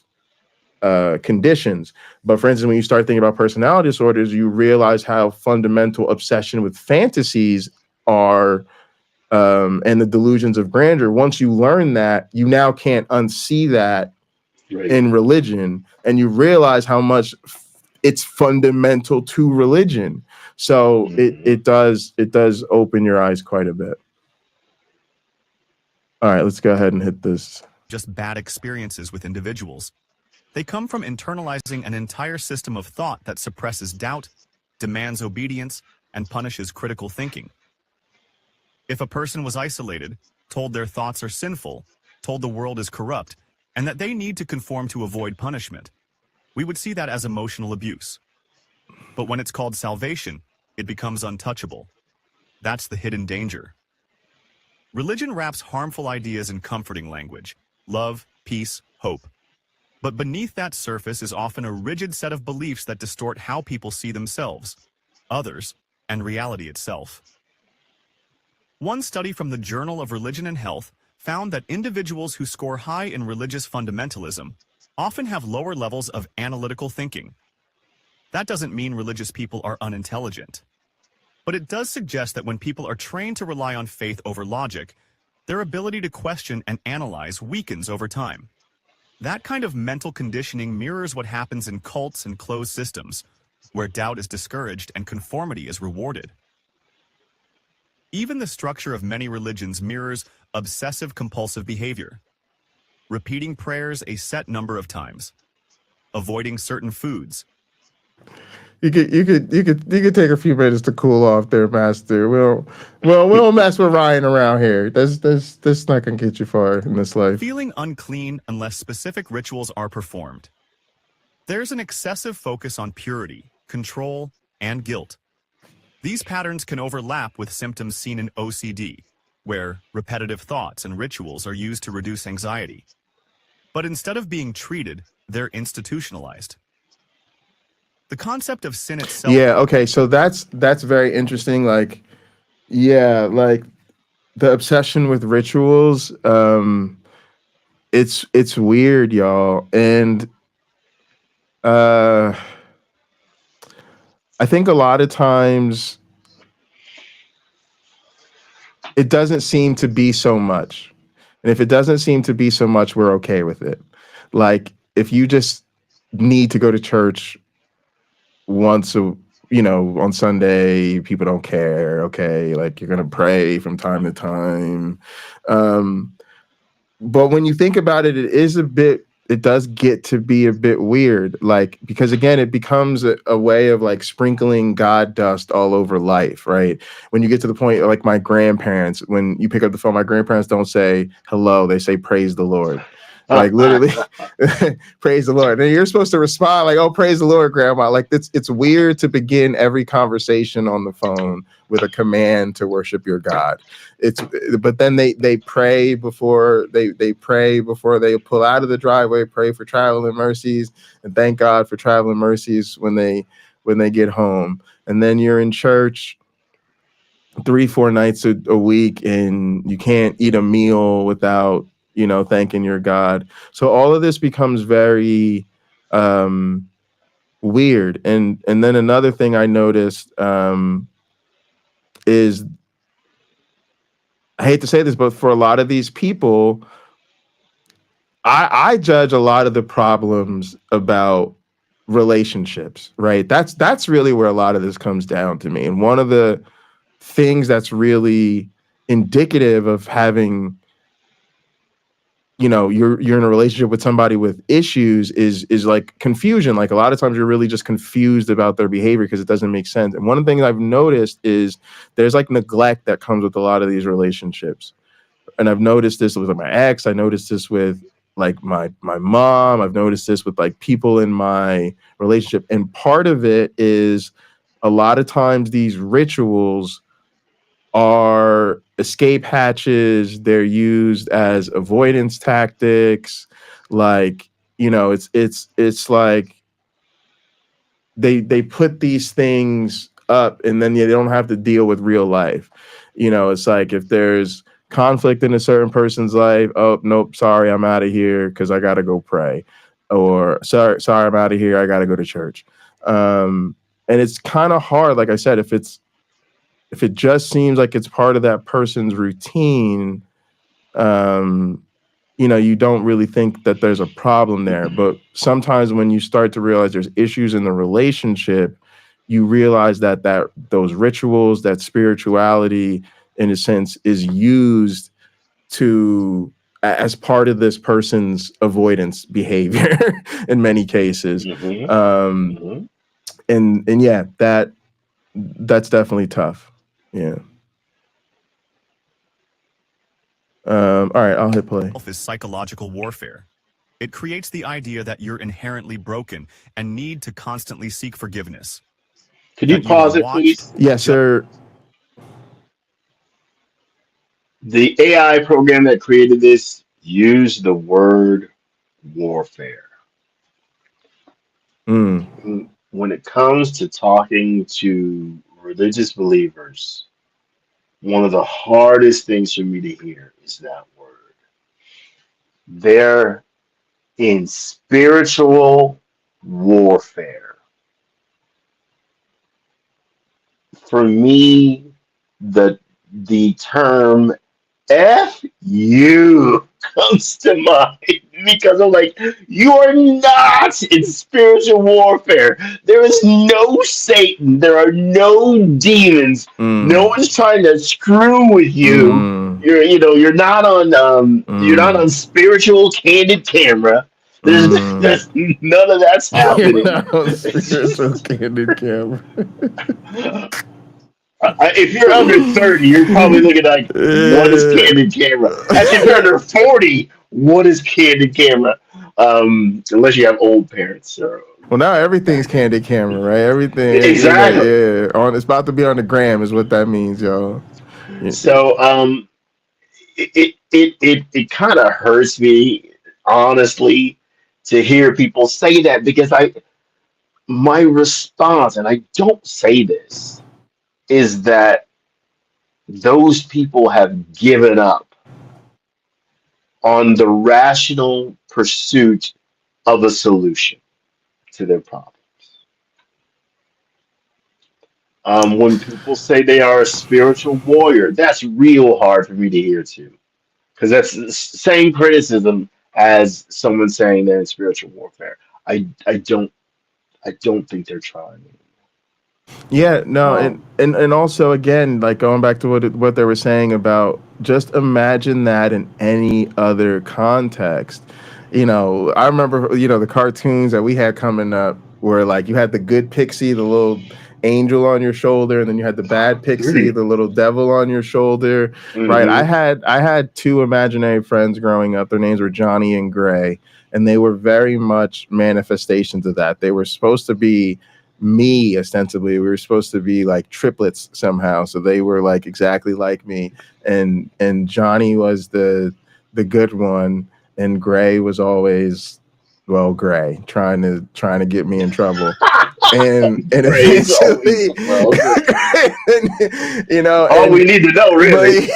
conditions. But for instance, when you start thinking about personality disorders, you realize how fundamental obsession with fantasies are, and the delusions of grandeur. Once you learn that, you now can't unsee that in religion, and you realize how much it's fundamental to religion. So it does open your eyes quite a bit. All right, let's go ahead and hit this. Just bad experiences with individuals. They come from internalizing an entire system of thought that suppresses doubt, demands obedience, and punishes critical thinking. If a person was isolated, told their thoughts are sinful, told the world is corrupt, and that they need to conform to avoid punishment, we would see that as emotional abuse. But when it's called salvation, it becomes untouchable. That's the hidden danger. Religion wraps harmful ideas in comforting language: love, peace, hope. But beneath that surface is often a rigid set of beliefs that distort how people see themselves, others, and reality itself. One study from the Journal of Religion and Health found that individuals who score high in religious fundamentalism often have lower levels of analytical thinking. That doesn't mean religious people are unintelligent. But it does suggest that when people are trained to rely on faith over logic, their ability to question and analyze weakens over time. That kind of mental conditioning mirrors what happens in cults and closed systems, where doubt is discouraged and conformity is rewarded. Even the structure of many religions mirrors obsessive-compulsive behavior. Repeating prayers a set number of times, avoiding certain foods. You could take a few minutes to cool off there, Master. We don't mess with Ryan around here. That's not gonna get you far in this life. Feeling unclean unless specific rituals are performed. There's an excessive focus on purity, control, and guilt. These patterns can overlap with symptoms seen in OCD, where repetitive thoughts and rituals are used to reduce anxiety. But instead of being treated, they're institutionalized. The concept of sin itself... Yeah, okay, so that's very interesting. Like, yeah, like the obsession with rituals, it's weird, y'all. And I think a lot of times it doesn't seem to be so much. And if it doesn't seem to be so much, we're okay with it. Like, if you just need to go to church once on Sunday, people don't care. Okay. Like, you're going to pray from time to time. But when you think about it, it does get to be a bit weird. Like, because again, it becomes a way of like sprinkling God dust all over life, right? When you get to the point, like my grandparents, when you pick up the phone, my grandparents don't say hello, they say praise the Lord. Like, literally, praise the Lord. And you're supposed to respond like, oh, praise the Lord, Grandma. Like, it's weird to begin every conversation on the phone with a command to worship your God. But then they pray before they pull out of the driveway, pray for traveling mercies, and thank God for traveling mercies when they when they get home. And then you're in church 3-4 nights a week, and you can't eat a meal without, thanking your God. So all of this becomes very weird. And then another thing I noticed is, I hate to say this, but for a lot of these people, I judge a lot of the problems about relationships, right? That's really where a lot of this comes down to me. And one of the things that's really indicative of having, you're in a relationship with somebody with issues is like confusion. Like a lot of times you're really just confused about their behavior because it doesn't make sense. And one of the things I've noticed is there's like neglect that comes with a lot of these relationships. And I've noticed this with my ex. I noticed this with like my mom. I've noticed this with like people in my relationship. And part of it is a lot of times these rituals are escape hatches. They're used as avoidance tactics. Like, it's like they put these things up and then they don't have to deal with real life. It's like if there's conflict in a certain person's life, oh nope, sorry, I'm out of here because I gotta go pray, or sorry, I'm out of here, I gotta go to church. And it's kind of hard, like I said, if it just seems like it's part of that person's routine, you don't really think that there's a problem there. But sometimes when you start to realize there's issues in the relationship, you realize that those rituals, that spirituality, in a sense, is used as part of this person's avoidance behavior in many cases. And yeah, that's definitely tough. Yeah. All right, I'll hit play. Is psychological warfare. It creates the idea that you're inherently broken and need to constantly seek forgiveness. Could you pause it, please? Yes, sir. The AI program that created this used the word warfare. When it comes to talking to religious believers, one of the hardest things for me to hear is that word. They're in spiritual warfare. For me, the term F you comes to mind because I'm like, you are not in spiritual warfare. There is no Satan. There are no demons. No one's trying to screw with you. You're not on spiritual candid camera. There's none of that's happening. Spiritual candid camera. If you're under 30, you're probably looking like, what is candid camera? If you're under 40, what is candid camera? Unless you have old parents. Well, now everything's candid camera, right? Everything. Exactly. It's about to be on the gram is what that means, y'all. Yeah. So it kind of hurts me, honestly, to hear people say that, because my response, and I don't say this, is that those people have given up on the rational pursuit of a solution to their problems. When people say they are a spiritual warrior, that's real hard for me to hear too, because that's the same criticism as someone saying they're in spiritual warfare. I don't think they're trying. Yeah, no, and also again, like going back to what they were saying about, just imagine that in any other context. I remember, the cartoons that we had coming up where like you had the good pixie, the little angel on your shoulder, and then you had the bad pixie, the little devil on your shoulder. Right? I had two imaginary friends growing up. Their names were Johnny and Gray, and they were very much manifestations of that. They were supposed to be me, ostensibly. We were supposed to be like triplets somehow, so they were like exactly like me, and Johnny was the good one, and Gray was always, well, Gray, trying to get me in trouble. and Praise eventually, always well. you know, All we need to know, really.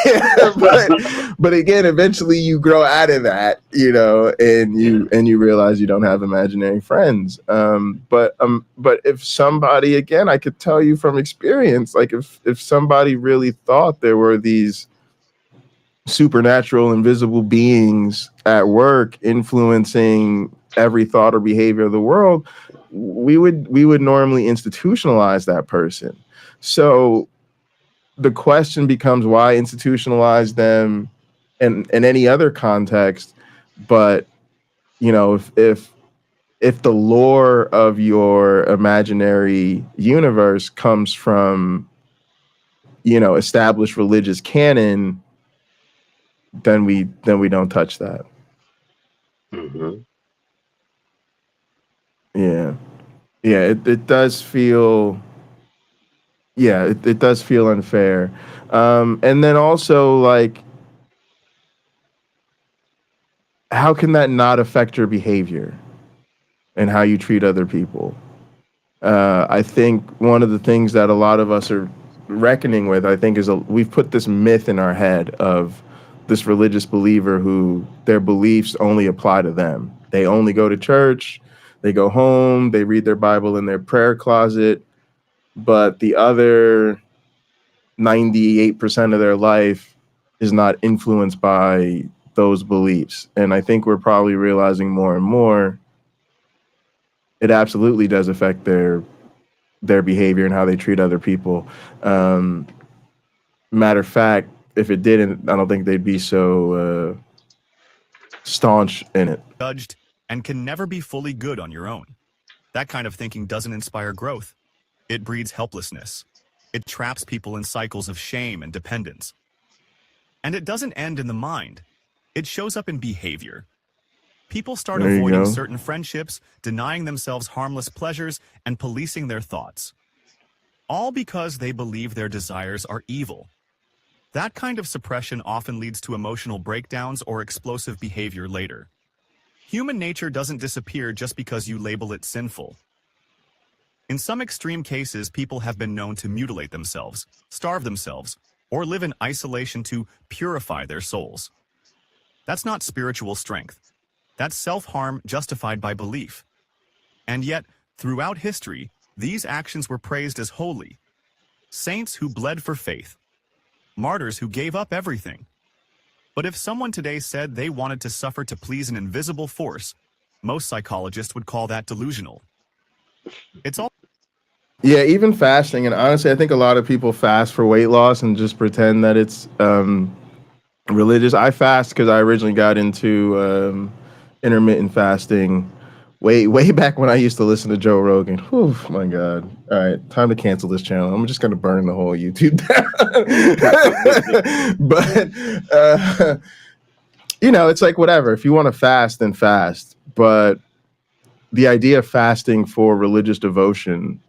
but again, eventually you grow out of that, you know, and you realize you don't have imaginary friends. But if somebody, again, I could tell you from experience, like if somebody really thought there were these supernatural invisible beings at work influencing every thought or behavior of the world, we would normally institutionalize that person. So the question becomes, why institutionalize them in any other context? But you know, if the lore of your imaginary universe comes from, you know, established religious canon, then we don't touch that. Mm-hmm. Yeah. It does feel, it does feel unfair. And then also, like, how can that not affect your behavior and how you treat other people? I think one of the things that a lot of us are reckoning with, I think, is we've put this myth in our head of this religious believer who their beliefs only apply to them. They only go to church, they go home, they read their Bible in their prayer closet, but the other 98% of their life is not influenced by those beliefs. And I think we're probably realizing more and more it absolutely does affect their behavior and how they treat other people. Matter of fact, if it didn't, I don't think they'd be so staunch in it. Judged and can never be fully good on your own. That kind of thinking doesn't inspire growth. It breeds helplessness. It traps people in cycles of shame and dependence. And it doesn't end in the mind. It shows up in behavior. People start avoiding certain friendships, denying themselves harmless pleasures, and policing their thoughts. All because they believe their desires are evil. That kind of suppression often leads to emotional breakdowns or explosive behavior later. Human nature doesn't disappear just because you label it sinful. In some extreme cases, people have been known to mutilate themselves, starve themselves, or live in isolation to purify their souls. That's not spiritual strength. That's self-harm justified by belief. And yet, throughout history, these actions were praised as holy. Saints who bled for faith. Martyrs who gave up everything. But if someone today said they wanted to suffer to please an invisible force, most psychologists would call that delusional. It's all... Yeah, even fasting. And honestly, I think a lot of people fast for weight loss and just pretend that it's religious. I fast because I originally got into intermittent fasting way back when I used to listen to Joe Rogan. Whew, my God. All right, time to cancel this channel. I'm just going to burn the whole YouTube down. But, you know, it's like, whatever. If you want to fast, then fast. But the idea of fasting for religious devotion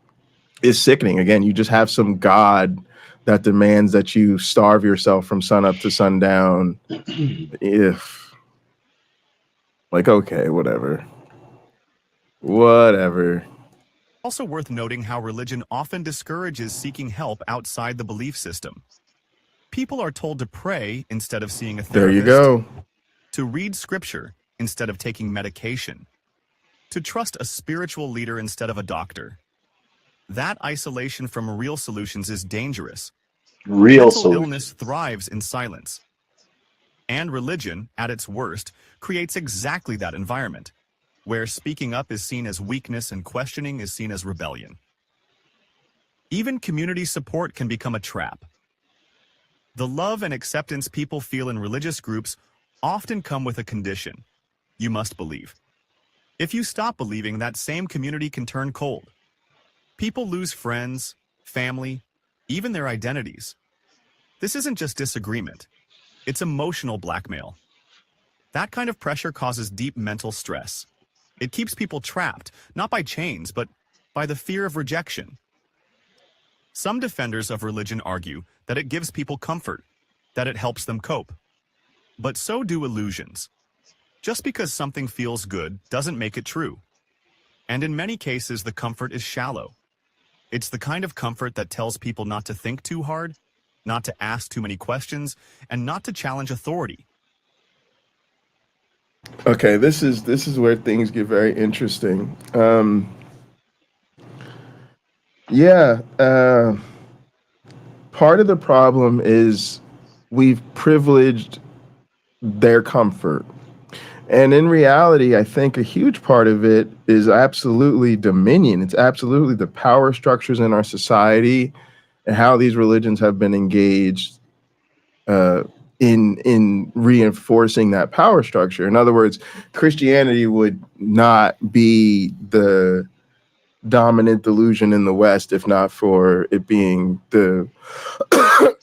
is sickening. Again, you just have some God that demands that you starve yourself from sunup to sundown. If, like, okay, whatever. Also worth noting how religion often discourages seeking help outside the belief system. People are told to pray instead of seeing a therapist. There you go. To read scripture instead of taking medication. To trust a spiritual leader instead of a doctor. That isolation from real solutions is dangerous. Mental illness thrives in silence. And religion, at its worst, creates exactly that environment, where speaking up is seen as weakness and questioning is seen as rebellion. Even community support can become a trap. The love and acceptance people feel in religious groups often come with a condition. You must believe. If you stop believing, that same community can turn cold. People lose friends, family, even their identities. This isn't just disagreement. It's emotional blackmail. That kind of pressure causes deep mental stress. It keeps people trapped, not by chains, but by the fear of rejection. Some defenders of religion argue that it gives people comfort, that it helps them cope. But so do illusions. Just because something feels good doesn't make it true. And in many cases, the comfort is shallow. It's the kind of comfort that tells people not to think too hard, not to ask too many questions, and not to challenge authority. Okay, this is where things get very interesting. Yeah, part of the problem is we've privileged their comfort. And in reality, I think a huge part of it is absolutely dominion. It's absolutely the power structures in our society and how these religions have been engaged in reinforcing that power structure. In other words, Christianity would not be the dominant delusion in the West if not for it being the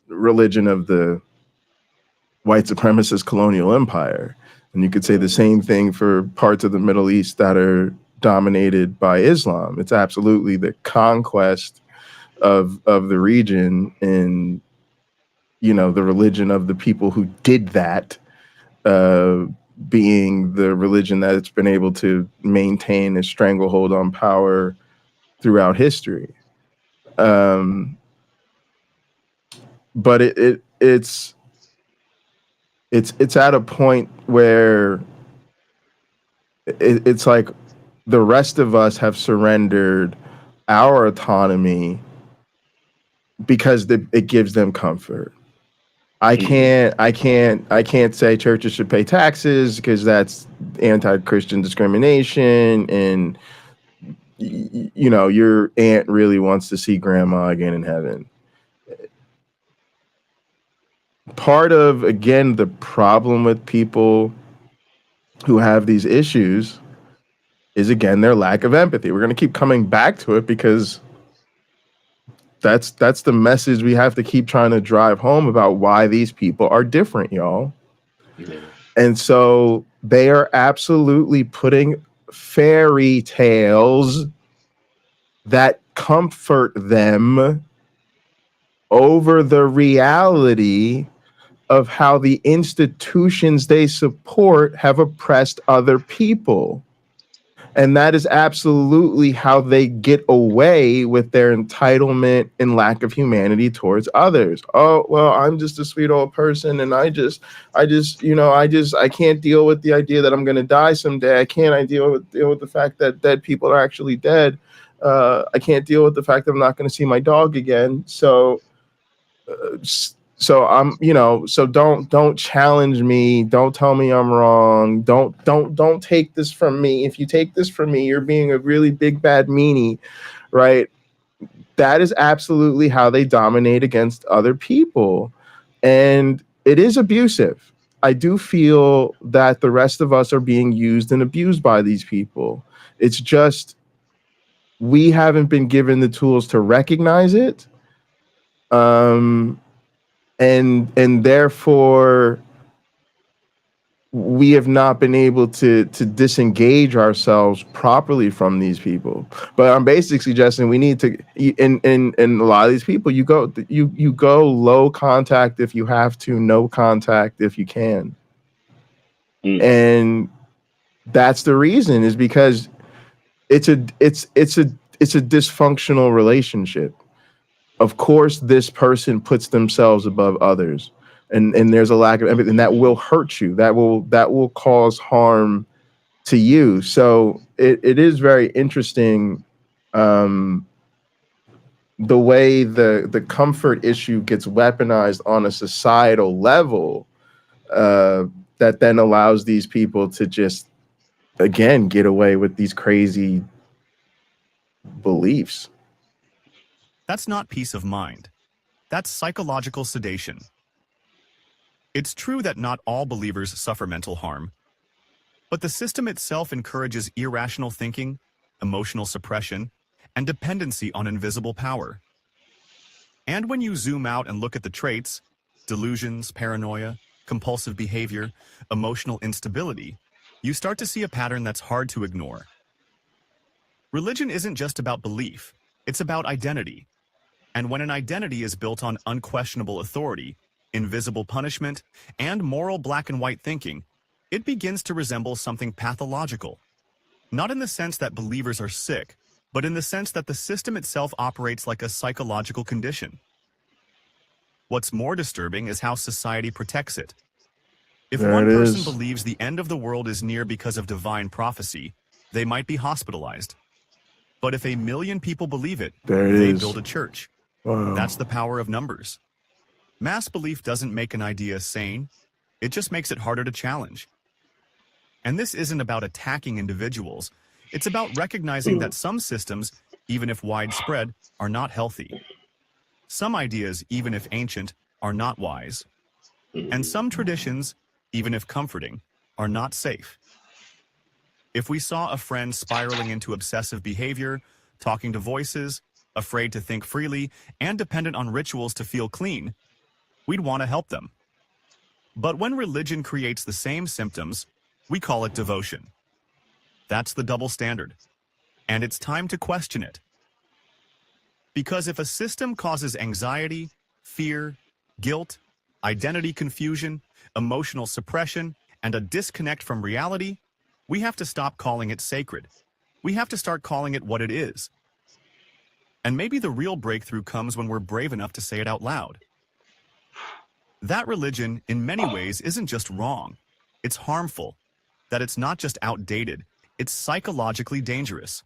religion of the white supremacist colonial empire. And you could say the same thing for parts of the Middle East that are dominated by Islam. It's absolutely the conquest of the region and, you know, the religion of the people who did that, being the religion that's been able to maintain a stranglehold on power throughout history. But it's at a point where it's like the rest of us have surrendered our autonomy because it gives them comfort. I can't say churches should pay taxes because that's anti-Christian discrimination, and you know, your aunt really wants to see grandma again in heaven. Part of, again, the problem with people who have these issues is, again, their lack of empathy. We're going to keep coming back to it because that's the message we have to keep trying to drive home about why these people are different, y'all. Yeah. And so they are absolutely putting fairy tales that comfort them over the reality of how the institutions they support have oppressed other people. And that is absolutely how they get away with their entitlement and lack of humanity towards others. Oh, well, I'm just a sweet old person, and I can't deal with the idea that I'm going to die someday. I deal with the fact that dead people are actually dead. I can't deal with the fact that I'm not going to see my dog again. So I'm, so don't challenge me. Don't tell me I'm wrong. Don't take this from me. If you take this from me, you're being a really big bad meanie, right? That is absolutely how they dominate against other people. And it is abusive. I do feel that the rest of us are being used and abused by these people. It's just we haven't been given the tools to recognize it. And therefore we have not been able to disengage ourselves properly from these people. But I'm basically suggesting we need to, in a lot of these people, you go low contact if you have to, no contact if you can. And that's the reason, is because it's a dysfunctional relationship. Of course, this person puts themselves above others, and there's a lack of empathy, and that will hurt you. That will cause harm to you. So it is very interesting, the way the comfort issue gets weaponized on a societal level, that then allows these people to just, again, get away with these crazy beliefs. That's not peace of mind. That's psychological sedation. It's true that not all believers suffer mental harm, but the system itself encourages irrational thinking, emotional suppression, and dependency on invisible power. And when you zoom out and look at the traits, delusions, paranoia, compulsive behavior, emotional instability, you start to see a pattern that's hard to ignore. Religion isn't just about belief, it's about identity. And when an identity is built on unquestionable authority, invisible punishment, and moral black and white thinking, it begins to resemble something pathological. Not in the sense that believers are sick, but in the sense that the system itself operates like a psychological condition. What's more disturbing is how society protects it. If There one it person is. believes the end of the world is near because of divine prophecy, they might be hospitalized. But if 1 million people believe it, There it they is. build a church. Wow. That's the power of numbers. Mass belief doesn't make an idea sane, it just makes it harder to challenge. And this isn't about attacking individuals, it's about recognizing that some systems, even if widespread, are not healthy. Some ideas, even if ancient, are not wise. And some traditions, even if comforting, are not safe. If we saw a friend spiraling into obsessive behavior, talking to voices, afraid to think freely, and dependent on rituals to feel clean, we'd want to help them. But when religion creates the same symptoms, we call it devotion. That's the double standard. And it's time to question it. Because if a system causes anxiety, fear, guilt, identity confusion, emotional suppression, and a disconnect from reality, we have to stop calling it sacred. We have to start calling it what it is. And maybe the real breakthrough comes when we're brave enough to say it out loud. That religion, in many ways, isn't just wrong. It's harmful. That it's not just outdated, it's psychologically dangerous.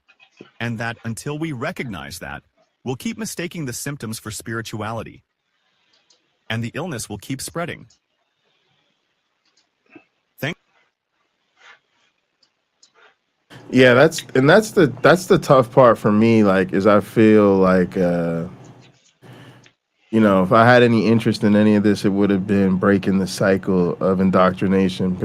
And that until we recognize that, we'll keep mistaking the symptoms for spirituality. And the illness will keep spreading. Yeah, that's the tough part for me. Like, is I feel like if I had any interest in any of this, it would have been breaking the cycle of indoctrination,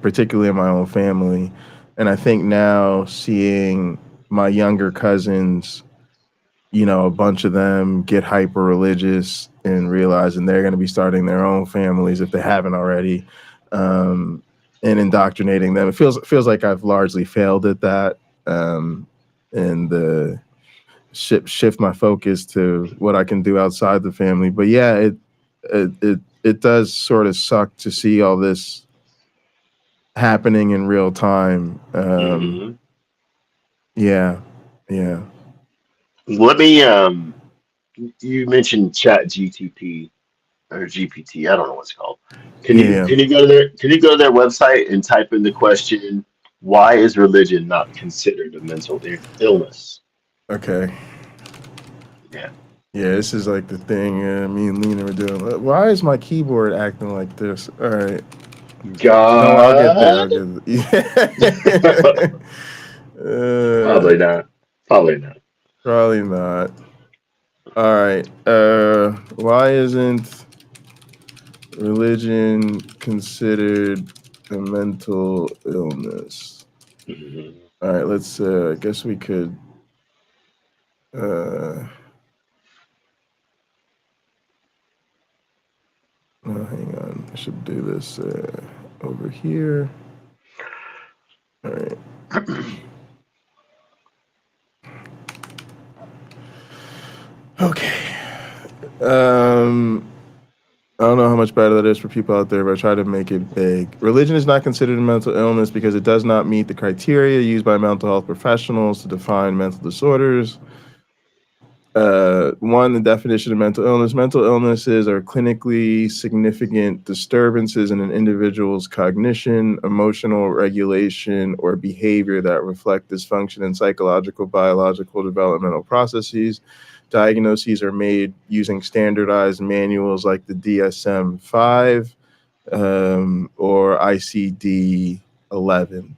particularly in my own family. And I think now seeing my younger cousins, a bunch of them get hyper religious and realizing they're going to be starting their own families if they haven't already, and indoctrinating them. It feels like I've largely failed at that, and shift my focus to what I can do outside the family. But yeah, it does sort of suck to see all this happening in real time. Yeah. Let me. You mentioned Chat GTP or GPT. I don't know what it's called. Can you go to their website and type in the question, why is religion not considered a mental illness? Okay. Yeah. Yeah, this is like the thing me and Lena were doing. Why is my keyboard acting like this? All right. God. No, I'll get there. Probably not. Probably not. All right. Why isn't religion considered a mental illness? All right, let's I guess we could hang on. I should do this over here. All right. Okay. I don't know how much better that is for people out there, but I try to make it big. Religion is not considered a mental illness because it does not meet the criteria used by mental health professionals to define mental disorders. One, the definition of mental illness. Mental illnesses are clinically significant disturbances in an individual's cognition, emotional regulation, or behavior that reflect dysfunction in psychological, biological, developmental processes. Diagnoses are made using standardized manuals like the DSM-5 or ICD-11.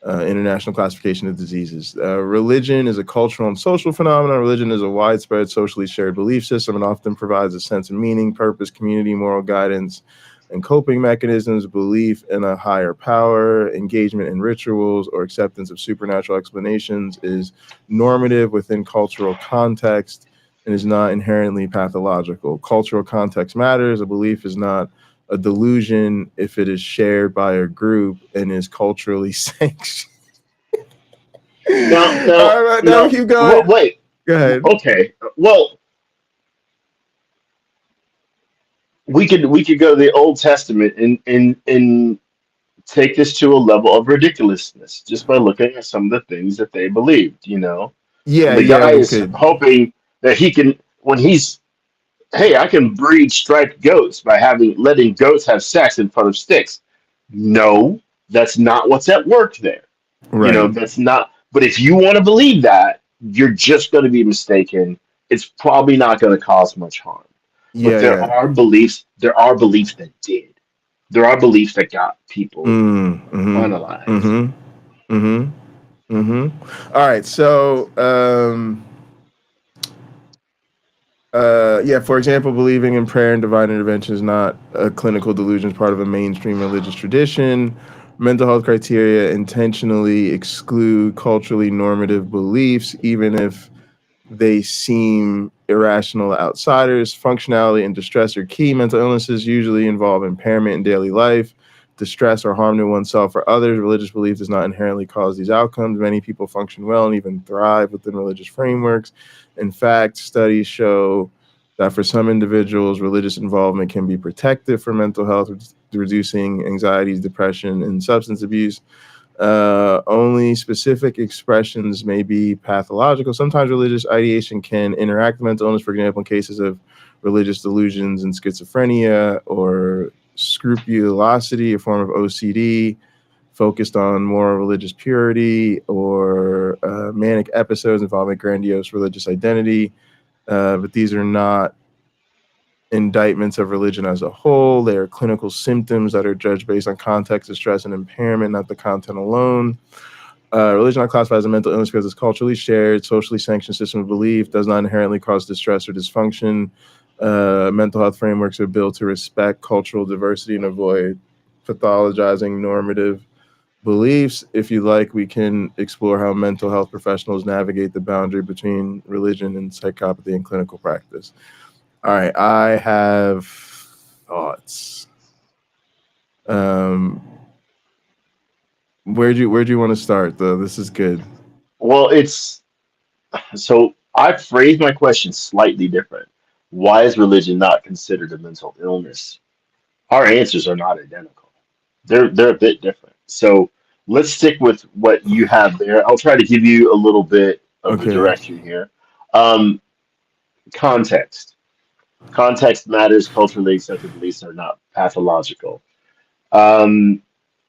International Classification of Diseases. Religion is a cultural and social phenomenon. Religion is a widespread, socially shared belief system and often provides a sense of meaning, purpose, community, moral guidance, and coping mechanisms. Belief in a higher power, engagement in rituals, or acceptance of supernatural explanations is normative within cultural context and is not inherently pathological. Cultural context matters. A belief is not a delusion if it is shared by a group and is culturally sanctioned. No. Keep going. Well, wait. Go ahead. Okay. Well, we could go to the Old Testament and take this to a level of ridiculousness just by looking at some of the things that they believed, And Yeah, the yeah, guy we is could. hoping that he can, when he's, hey, I can breed striped goats by letting goats have sex in front of sticks. No, that's not what's at work there. Right. That's not. But if you want to believe that, you're just going to be mistaken. It's probably not going to cause much harm. But Yeah, yeah. there are beliefs that did. There are beliefs that got people unalive. Mm-hmm. Mm-hmm. Mm-hmm. All right. So, yeah, for example, believing in prayer and divine intervention is not a clinical delusion, it's part of a mainstream religious tradition. Mental health criteria intentionally exclude culturally normative beliefs, even if they seem irrational to outsiders. Functionality and distress are key. Mental illnesses usually involve impairment in daily life, distress, or harm to oneself or others. Religious belief does not inherently cause these outcomes. Many people function well and even thrive within religious frameworks. In fact, studies show that for some individuals, religious involvement can be protective for mental health, reducing anxiety, depression, and substance abuse. Only specific expressions may be pathological. Sometimes religious ideation can interact with mental illness, for example, in cases of religious delusions and schizophrenia or scrupulosity, a form of OCD focused on moral religious purity, or manic episodes involving grandiose religious identity. But these are not indictments of religion as a whole. They are clinical symptoms that are judged based on context, distress, and impairment, not the content alone. Religion not classified as a mental illness because it's culturally shared, socially sanctioned system of belief, does not inherently cause distress or dysfunction. Mental health frameworks are built to respect cultural diversity and avoid pathologizing normative beliefs. If you like, we can explore how mental health professionals navigate the boundary between religion and psychopathy in clinical practice. All right, I have thoughts. Um, where'd you want to start though? This is good. Well, it's so I phrased my question slightly different. Why is religion not considered a mental illness? Our answers are not identical. They're a bit different. So let's stick with what you have there. I'll try to give you a little bit of a Okay. direction here. Um, Context. Context matters. Culturally accepted beliefs are not pathological. Um,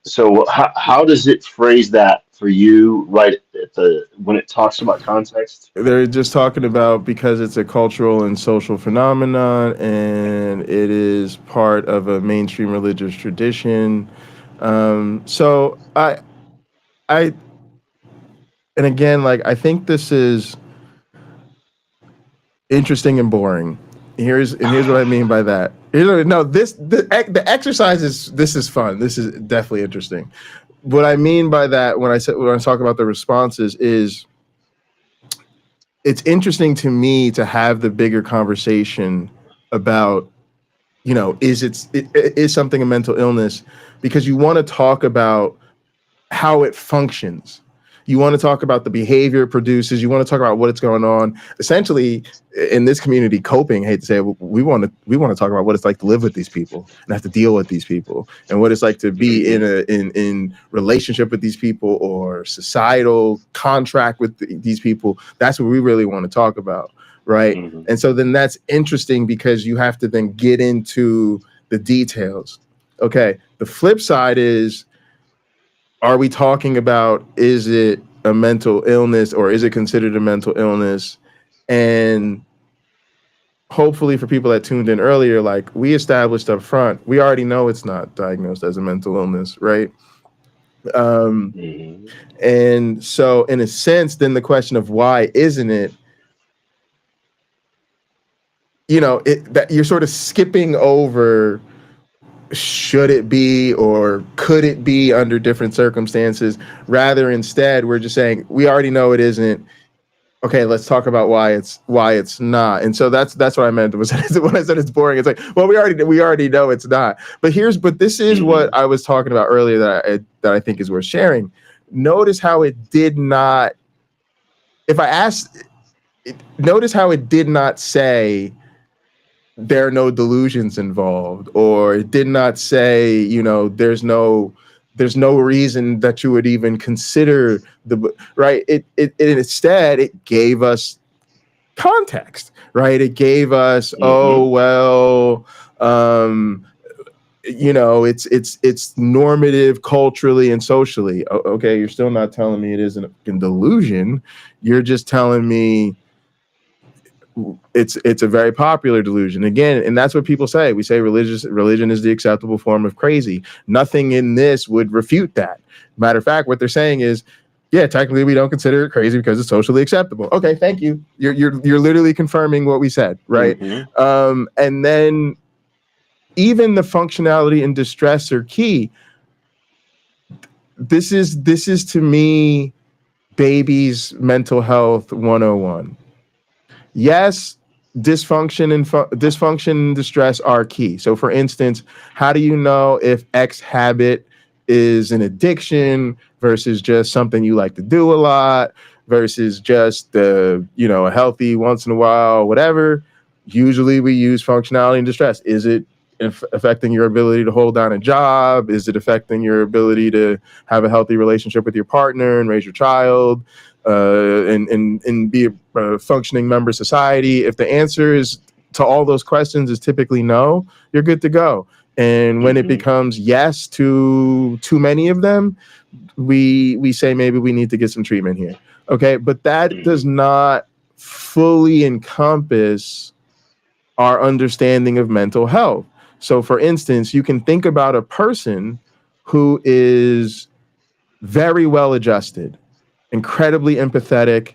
so how does it phrase that for you right at the when it talks about context? They're just talking about because it's a cultural and social phenomenon and it is part of a mainstream religious tradition. So I, and again, like, I think this is interesting and boring. Here's what I mean by that. No, the exercise is, this is fun. This is definitely interesting. What I mean by that when I talk about the responses is, it's interesting to me to have the bigger conversation about, is something a mental illness, because you want to talk about how it functions. You want to talk about the behavior it produces. You want to talk about what it's going on. Essentially, in this community, coping, I hate to say it, we want to talk about what it's like to live with these people and have to deal with these people, and what it's like to be Hmm. in relationship with these people, or societal contract with these people. That's what we really want to talk about, right? Hmm. And so then that's interesting because you have to then get into the details. Okay, the flip side is, are we talking about, is it a mental illness or is it considered a mental illness? And hopefully for people that tuned in earlier, like we established up front, we already know it's not diagnosed as a mental illness, right? Um, Hmm. and so in a sense, then the question of why isn't it, that you're sort of skipping over, should it be or could it be under different circumstances, rather instead we're just saying we already know it isn't. Okay, let's talk about why it's not. And so that's what I meant was when I said it's boring, it's like, well, we already know it's not. But this is what Hmm. I was talking about earlier that I think is worth sharing. Notice how it did not, if I asked, notice how it did not say there are no delusions involved, or it did not say, there's no there's no reason that you would even consider right. It instead it gave us context, right? It gave us, oh well, it's normative culturally and socially. Okay, you're still not telling me it isn't a delusion. You're just telling me it's a very popular delusion again, and that's what people say. We say religion is the acceptable form of crazy. Nothing in this would refute that. Matter of fact, what they're saying is, yeah, technically we don't consider it crazy because it's socially acceptable. Okay, thank you. You're literally confirming what we said, right? And then even the functionality and distress are key. This is to me baby's mental health 101. Yes, dysfunction and distress are key. So for instance, how do you know if X habit is an addiction versus just something you like to do a lot versus just a healthy once in a while, whatever? Usually we use functionality and distress. Is it affecting your ability to hold down a job? Is it affecting your ability to have a healthy relationship with your partner and raise your child and be a functioning member of society? If the answer is to all those questions is typically no, you're good to go. And when it becomes yes to too many of them, we say maybe we need to get some treatment here. Okay, but that does not fully encompass our understanding of mental health. So for instance, you can think about a person who is very well adjusted, incredibly empathetic,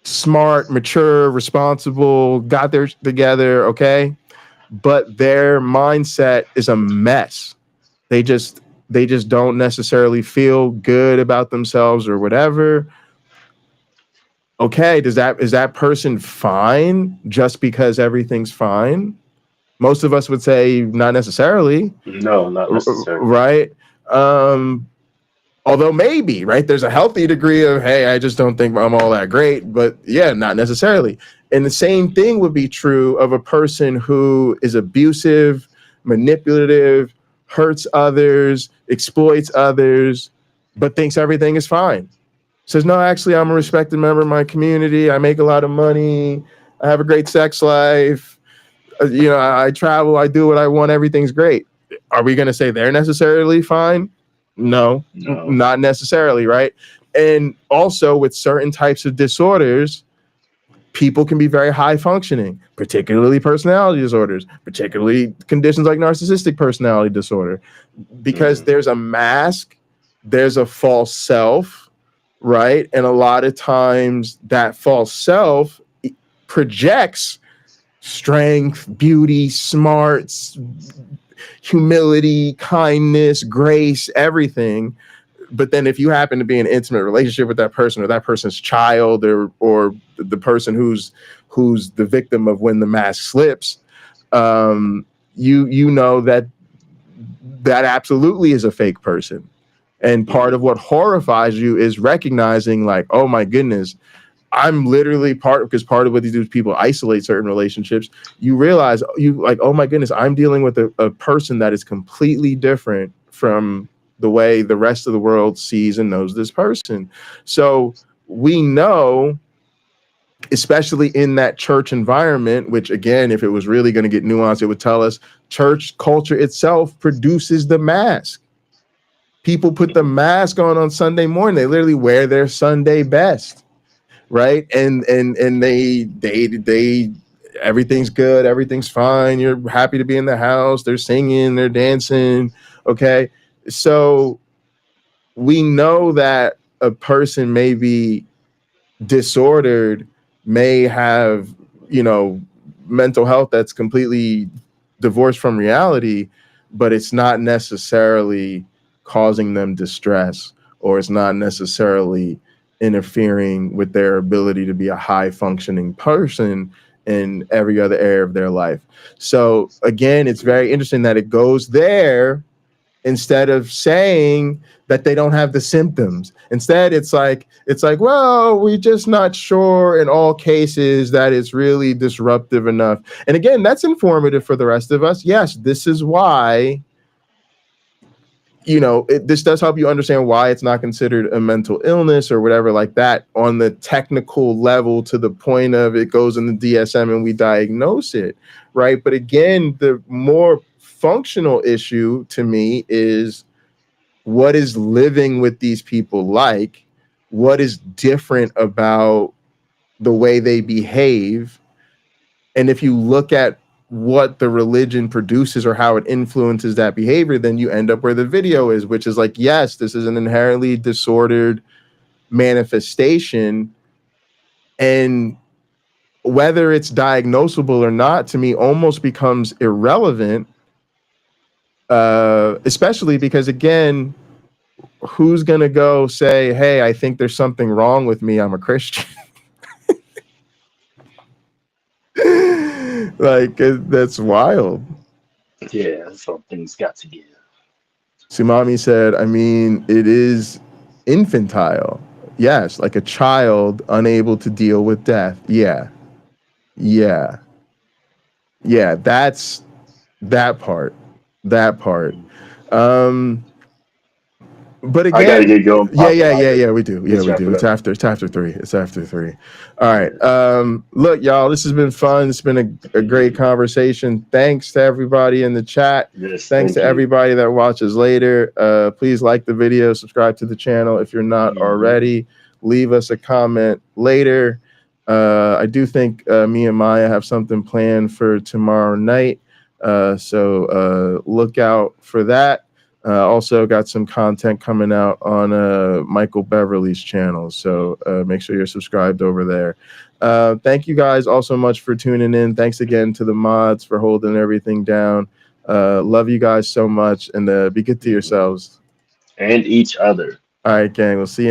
smart, mature, responsible, got their together, okay? But their mindset is a mess. They just don't necessarily feel good about themselves or whatever. Okay, is that person fine just because everything's fine? Most of us would say not necessarily. No, not necessarily. Right? Although maybe, right? There's a healthy degree of, hey, I just don't think I'm all that great. But yeah, not necessarily. And the same thing would be true of a person who is abusive, manipulative, hurts others, exploits others, but thinks everything is fine. Says, no, actually, I'm a respected member of my community. I make a lot of money. I have a great sex life. I travel. I do what I want. Everything's great. Are we going to say they're necessarily fine? No, not necessarily, right? And also with certain types of disorders, people can be very high functioning, particularly personality disorders, particularly conditions like narcissistic personality disorder, because there's a mask, there's a false self, right? And a lot of times that false self projects strength, beauty, smarts, humility, kindness, grace, everything. But then if you happen to be in an intimate relationship with that person or that person's child or the person who's the victim of when the mask slips, you know that absolutely is a fake person. And part of what horrifies you is recognizing like, oh my goodness, I'm literally because part of what these people isolate certain relationships. You realize oh my goodness, I'm dealing with a person that is completely different from the way the rest of the world sees and knows this person. So we know, especially in that church environment, which again, if it was really going to get nuanced, it would tell us church culture itself produces the mask. People put the mask on Sunday morning. They literally wear their Sunday best. Right. And they everything's good. Everything's fine. You're happy to be in the house. They're singing, they're dancing. OK, so we know that a person may be disordered, may have, mental health that's completely divorced from reality, but it's not necessarily causing them distress, or it's not necessarily interfering with their ability to be a high functioning person in every other area of their life. So again, it's very interesting that it goes there instead of saying that they don't have the symptoms. Instead, it's like, well, we're just not sure in all cases that it's really disruptive enough. And again, that's informative for the rest of us. Yes, this is why you know, this does help you understand why it's not considered a mental illness or whatever like that on the technical level, to the point of it goes in the DSM and we diagnose it, right? But again, the more functional issue to me is, what is living with these people like? What is different about the way they behave? And if you look at what the religion produces or how it influences that behavior, then you end up where the video is, which is like, yes, this is an inherently disordered manifestation. And whether it's diagnosable or not, to me, almost becomes irrelevant, especially because, again, who's going to go say, hey, I think there's something wrong with me, I'm a Christian? Like, that's wild. Yeah, something's got to give. Sumami said, I mean, it is infantile. Yes, like a child unable to deal with death. Yeah. That's that part. But again, I gotta get going. Yeah, we do. Let's We wrap do. it It's up. after 3. It's after 3. All right. Look, y'all, this has been fun. It's been a great conversation. Thanks to everybody in the chat. Yes, Thanks to everybody that watches later. Please like the video, subscribe to the channel if you're not already. Leave us a comment later. I do think me and Maya have something planned for tomorrow night. So look out for that. Also got some content coming out on Michael Beverly's channel, so make sure you're subscribed over there. Thank you guys all so much for tuning in. Thanks again to the mods for holding everything down. Love you guys so much, and be good to yourselves and each other. All right, gang, we'll see you